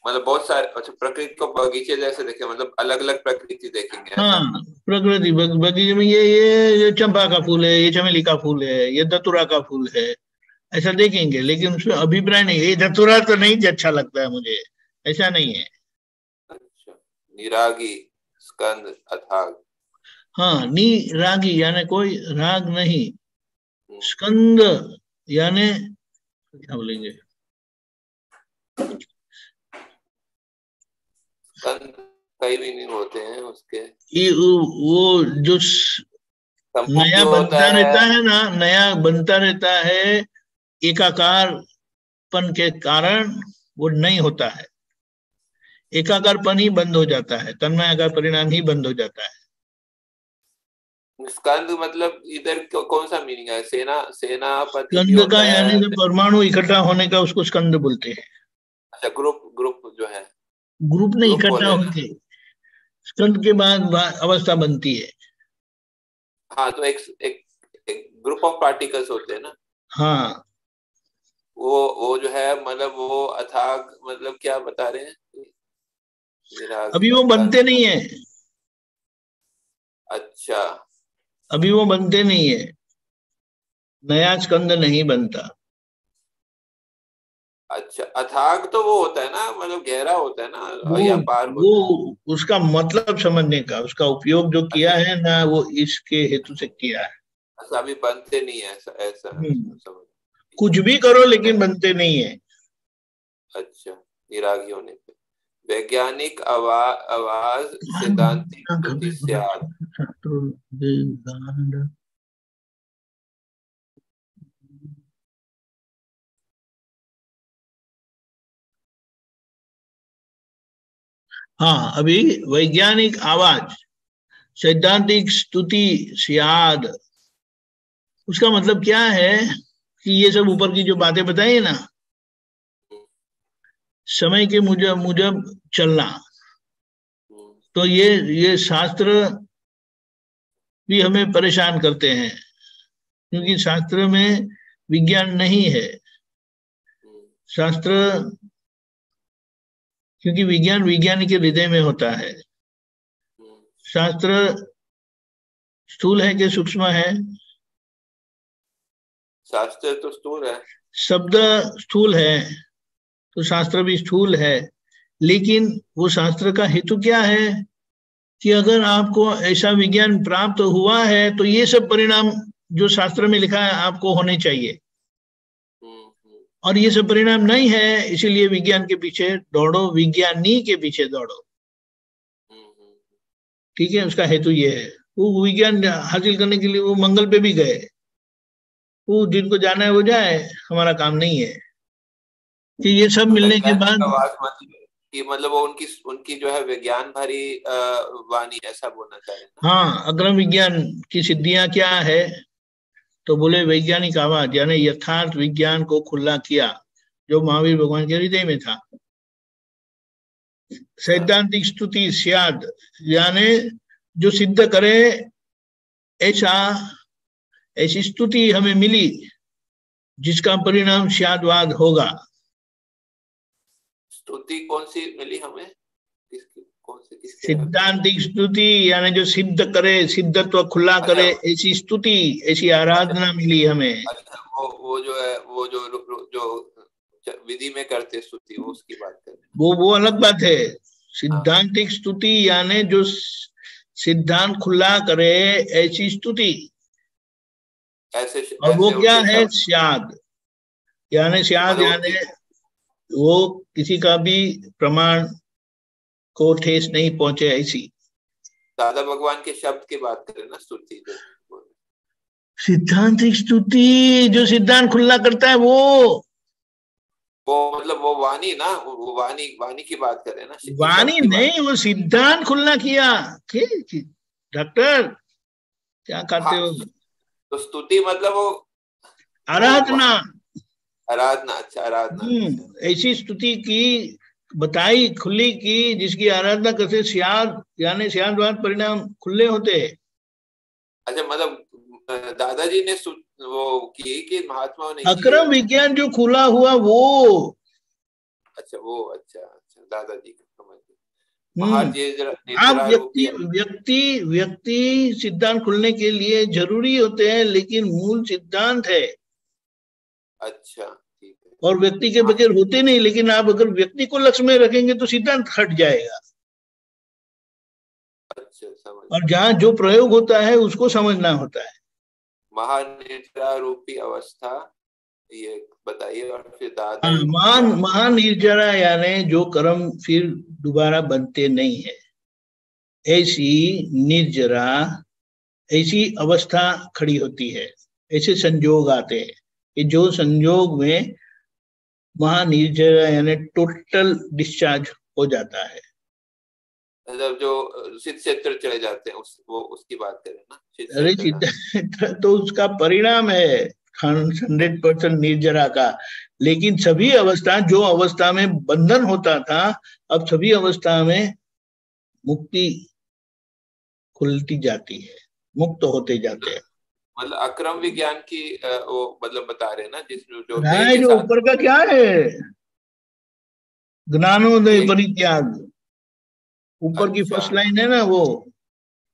S3: मतलब बहुत सारे, अच्छा प्रकृति को बगीचे जैसे देखे, मतलब अलग अलग प्रकृति देखेंगे।
S1: हाँ, प्रकृति बगीचे में ये चंपा का फूल है, ये चमेली का फूल है, ये धतूरा का फूल है, ऐसा देखेंगे। लेकिन उसमें अभिप्राय नहीं, ये धतूरा तो नहीं अच्छा लगता है मुझे, ऐसा नहीं है।
S3: अच्छा, निरागी स्कंद अथाग।
S1: हाँ, निरागी यानी कोई राग नहीं, स्कंद यानी क्या बोलेंगे,
S3: स्कंद कई भी नहीं होते हैं उसके।
S1: ये वो जो नया बनता रहता है ना, नया बनता रहता है, एकाकारपन के कारण वो नहीं होता है, एकाकारपन ही बंद हो जाता है, तन्मयाकार परिणाम ही बंद हो जाता है।
S3: स्कंद मतलब इधर कौन सा मीनिंग है? सेनापति
S1: स्कंद का यानी जो परमाणु इकट्ठा होने का उसको स्कंद बोलते हैं।
S3: अच्छा, ग्रुप जो है,
S1: ग्रुप नहीं, इकट्ठा होके स्कंद के बाद अवस्था बनती है।
S3: हाँ, तो एक ग्रुप ऑफ पार्टिकल्स होते हैं ना।
S1: हाँ,
S3: वो जो है मतलब वो अथाग मतलब क्या बता रहे हैं?
S1: अभी वो बनते नहीं है।
S3: अच्छा,
S1: अभी वो बनते नहीं है, नया स्कंद नहीं बनता।
S3: अच्छा, अथाग तो वो होता है ना, मतलब गहरा होता है ना, या पार
S1: वो उसका मतलब समझने का, उसका उपयोग जो किया है ना वो इसके हेतु से किया है।
S3: अच्छा, अभी बनते नहीं है ऐसा समझ।
S1: कुछ भी करो लेकिन बनते नहीं है।
S3: अच्छा, निरागी होने पे वैज्ञानिक आवाज सिद्धांतिक प्रतिष्याद।
S1: हाँ, अभी वैज्ञानिक आवाज सैद्धांतिक स्तुति सियाद, उसका मतलब क्या है कि ये सब ऊपर की जो बातें बताई है ना, समय के मुजब चलना, तो ये शास्त्र भी हमें परेशान करते हैं, क्योंकि शास्त्र में विज्ञान नहीं है। शास्त्र, क्योंकि विज्ञान के हृदय में होता है। शास्त्र स्थूल है कि सूक्ष्म है?
S3: शास्त्र तो स्थूल है।
S1: शब्द स्थूल है तो शास्त्र भी स्थूल है, लेकिन वो शास्त्र का हेतु क्या है कि अगर आपको ऐसा विज्ञान प्राप्त हुआ है तो ये सब परिणाम जो शास्त्र में लिखा है आपको होने चाहिए, और ये सब परिणाम नहीं है, इसीलिए विज्ञान के पीछे दौड़ो, विज्ञानी के पीछे दौड़ो। ठीक है, उसका हेतु ये है। वो विज्ञान हासिल करने के लिए वो मंगल पे भी गए, वो जिनको जाना है वो जाए, हमारा काम नहीं है। कि ये सब मिलने के बाद
S3: कि मतलब वो उनकी जो है विज्ञान भरी वाणी, ऐसा बोलना चाह रहे हैं।
S1: हाँ, अग्रम विज्ञान की सिद्धियां क्या है तो बोले वैज्ञानिक आवाज यानी यथार्थ विज्ञान को खुला किया, जो महावीर भगवान के हृदय में था। सैद्धांतिक स्तुति सियाद यानी जो सिद्ध करे ऐसी स्तुति हमें मिली जिसका परिणाम स्याद्वाद होगा।
S3: स्तुति कौन सी मिली हमें?
S1: सिद्धांतिक स्तुति, यानी जो सिद्ध करे, सिद्धत्व खुला करे, ऐसी स्तुति, ऐसी आराधना मिली हमें।
S3: वो जो है, वो जो विधि में करते स्तुति, वो उसकी बात कर,
S1: वो अलग बात है। सिद्धांतिक स्तुति यानी जो सिद्धांत खुला करे ऐसी स्तुति, और वो क्या है? स्याद, यानी स्याद यानी वो किसी का भी प्रमाण को ठेस नहीं पहुंचे ऐसी।
S3: दादा भगवान के शब्द की बात करें ना, स्तुति
S1: सिद्धांतिक स्तुति जो सिद्धांत खुला करता है वो
S3: मतलब वो वाणी ना, वो वाणी की बात करें ना।
S1: वाणी नहीं, वो सिद्धांत खुलना किया। डॉक्टर क्या कहते हो?
S3: तो स्तुति मतलब वो
S1: आराधना।
S3: अच्छा, आराधना।
S1: ऐसी स्तुति की बताई, खुली की, जिसकी आराधना करते स्याद, यानी स्याद्वाद परिणाम खुले होते।
S3: अच्छा, मतलब दादाजी ने वो की कि महात्माओं ने?
S1: अक्रम विज्ञान जो खुला हुआ वो।
S3: अच्छा, वो अच्छा दादाजी का समझ।
S1: आप व्यक्ति सिद्धांत खुलने के लिए जरूरी होते हैं, लेकिन मूल सिद्धांत है।
S3: अच्छा, ठीक है।
S1: और व्यक्ति के बगैर होते नहीं, लेकिन आप अगर व्यक्ति को लक्ष्य में रखेंगे तो सिद्धांत हट जाएगा।
S3: अच्छा, समझ।
S1: और जहाँ जो प्रयोग होता है उसको समझना होता है।
S3: महानिर्जरा रूपी अवस्था ये बताइए। और फिर दादा
S1: महानिर्जरा यानी जो कर्म फिर दोबारा बनते नहीं है, ऐसी निर्जरा, ऐसी अवस्था खड़ी होती है। ऐसे संयोग आते हैं कि जो संयोग में महानिर्जरा यानी टोटल डिस्चार्ज हो जाता है।
S3: मतलब जो सिद्ध क्षेत्र चले जाते हैं, वो उसकी बात करें ना।
S1: अरे सिद्ध तो उसका परिणाम है 100% निर्जरा का। लेकिन सभी अवस्था, जो अवस्था में बंधन होता था, अब सभी अवस्था में मुक्ति खुलती जाती है, मुक्त होते जाते हैं।
S3: मतलब अक्रम विज्ञान की वो मतलब बता रहे हैं ना, जिसमें
S1: जो ऊपर का क्या है, ज्ञानोदय परित्याग, ऊपर की फर्स्ट लाइन है ना वो।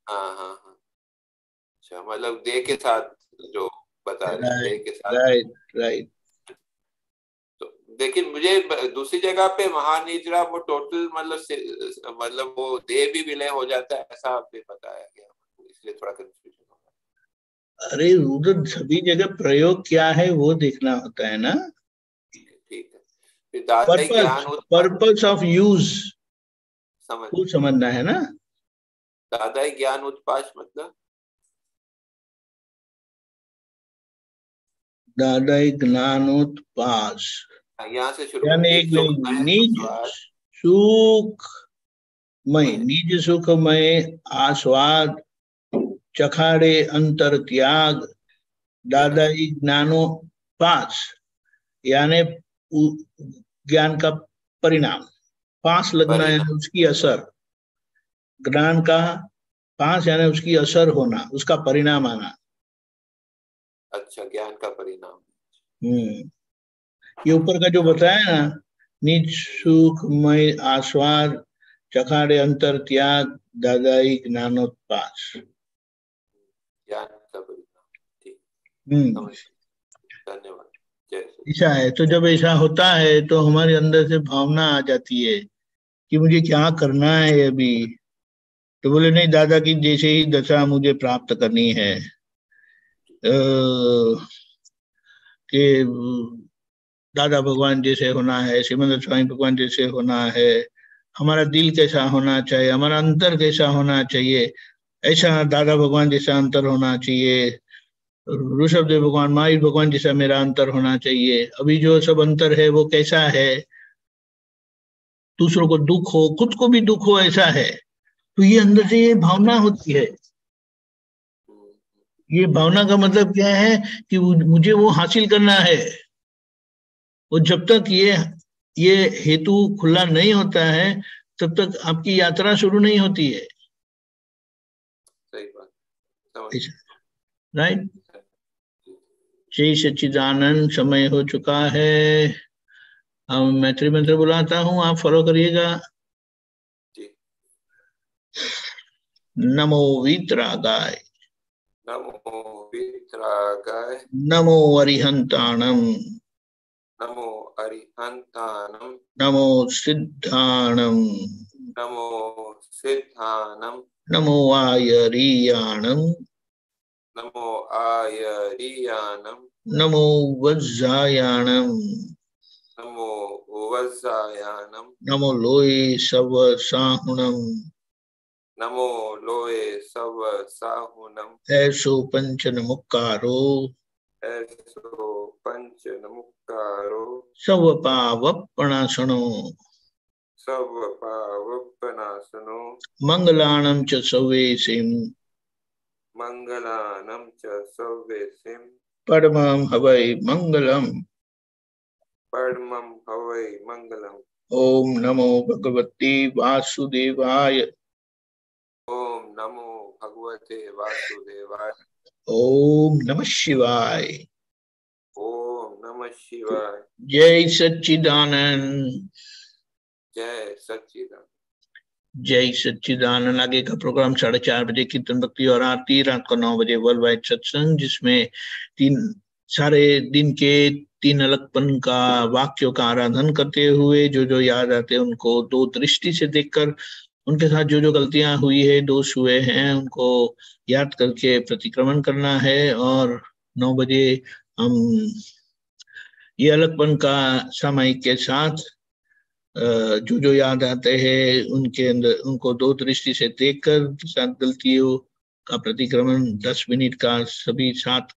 S3: हाँ। अच्छा, मतलब देह के साथ जो बता रहे हैं, देह के साथ।
S1: राइट।
S3: तो लेकिन मुझे दूसरी जगह पे महानिद्रा वो टोटल मतलब वो देह भी विलय हो जाता है, ऐसा आपने बताया गया, इसलिए थोड़ा कंफ्यूजन होगा।
S1: अरे उधर सभी जगह प्रयोग क्या है वो देखना होता है ना।
S3: ठीक है। फिर दादा ज्ञान,
S1: पर्पस ऑफ यूज समझना है ना।
S3: दादा ज्ञान उत्पाद मतलब
S1: दादा ज्ञानोत्पाद
S3: यहाँ से शुरू
S1: निज सुखमय, निज सुखमय आस्वाद, चखाड़े अंतर त्याग, दादाई ज्ञानोपास, यानी ज्ञान का परिणाम। पास लगना यानी उसकी असर, ज्ञान का पास यानी उसकी असर होना, उसका परिणाम आना।
S3: अच्छा, ज्ञान का परिणाम।
S1: ये ऊपर का जो बताया ना, निज सुखमय आस्वाद, चखाड़े अंतर त्याग, दादाई ज्ञानोत्पास,
S3: ज्ञान का परिणाम। धन्यवाद।
S1: ऐसा है। तो जब ऐसा होता है तो हमारे अंदर से भावना आ जाती है कि मुझे क्या करना है अभी। तो बोले नहीं, दादा की जैसे ही दशा मुझे प्राप्त करनी है, कि दादा भगवान जैसे होना है, श्रीमंत स्वामी भगवान जैसे होना है, हमारा दिल कैसा होना चाहिए, हमारा अंतर कैसा होना चाहिए, ऐसा दादा भगवान जैसा अंतर होना चाहिए, ऋषभ देव भगवान, महावीर भगवान जैसा मेरा अंतर होना चाहिए। अभी जो सब अंतर है वो कैसा है, दूसरों को दुख हो, खुद को भी दुख हो, ऐसा है। तो ये अंदर से ये भावना होती है। ये भावना का मतलब क्या है कि मुझे वो हासिल करना है। और जब तक ये हेतु खुला नहीं होता है, तब तक आपकी यात्रा शुरू नहीं होती है।
S3: सही बात।
S1: राइट। जय सच्चिदानंद। समय हो चुका है। अब मैत्री मंत्र बुलाता हूँ, आप फॉलो करिएगा। नमो वीतरागाय,
S3: नमो वीतरागाय,
S1: नमो अरिहंताणम,
S3: नमो अरिहंताणम,
S1: नमो सिद्धाणम,
S3: नमो सिद्धाणम,
S1: नमो आयरीयाणम,
S3: नमो आयरीयाणम,
S1: नमो वज्रायाणम,
S3: नमो वज्रायाणम,
S1: नमो लोये सव साहुणम,
S3: नमो लोये सव साहुणम,
S1: ऐसो पंचन मुक्कारो,
S3: ऐसो पंच नमुक्कारो,
S1: सव पावपणासनो,
S3: सब पावपनासनो,
S1: मंगलाणं च सवेसिं,
S3: मंगलानं च सवेसिं,
S1: परमं हवै मंगलम्,
S3: परमं हवै मंगलम्।
S1: ओम नमो भगवते वासुदेवाय,
S3: ओम नमो भगवते वासुदेवाय,
S1: ओम नमः शिवाय,
S3: ओम नमः शिवाय।
S1: जय सच्चिदानंद,
S3: जय सच्चिदानंद,
S1: जय सच्चिदानंद। आगे का प्रोग्राम 4:30 बजे कीर्तन भक्ति और आरती, रात को 9 बजे वर्ल्ड वाइड सत्संग, जिसमें सारे दिन के 3 अलगपन का वाक्यों का आराधन करते हुए जो याद आते हैं उनको 2 दृष्टि से देखकर, उनके साथ जो गलतियां हुई है, दोष हुए हैं, उनको याद करके प्रतिक्रमण करना है। और 9 बजे हम ये अलगपन का सामायिक के साथ जो याद आते हैं उनके अंदर उनको 2 दृष्टि से देखकर साथ गलतियों का प्रतिक्रमण 10 मिनट का सभी साथ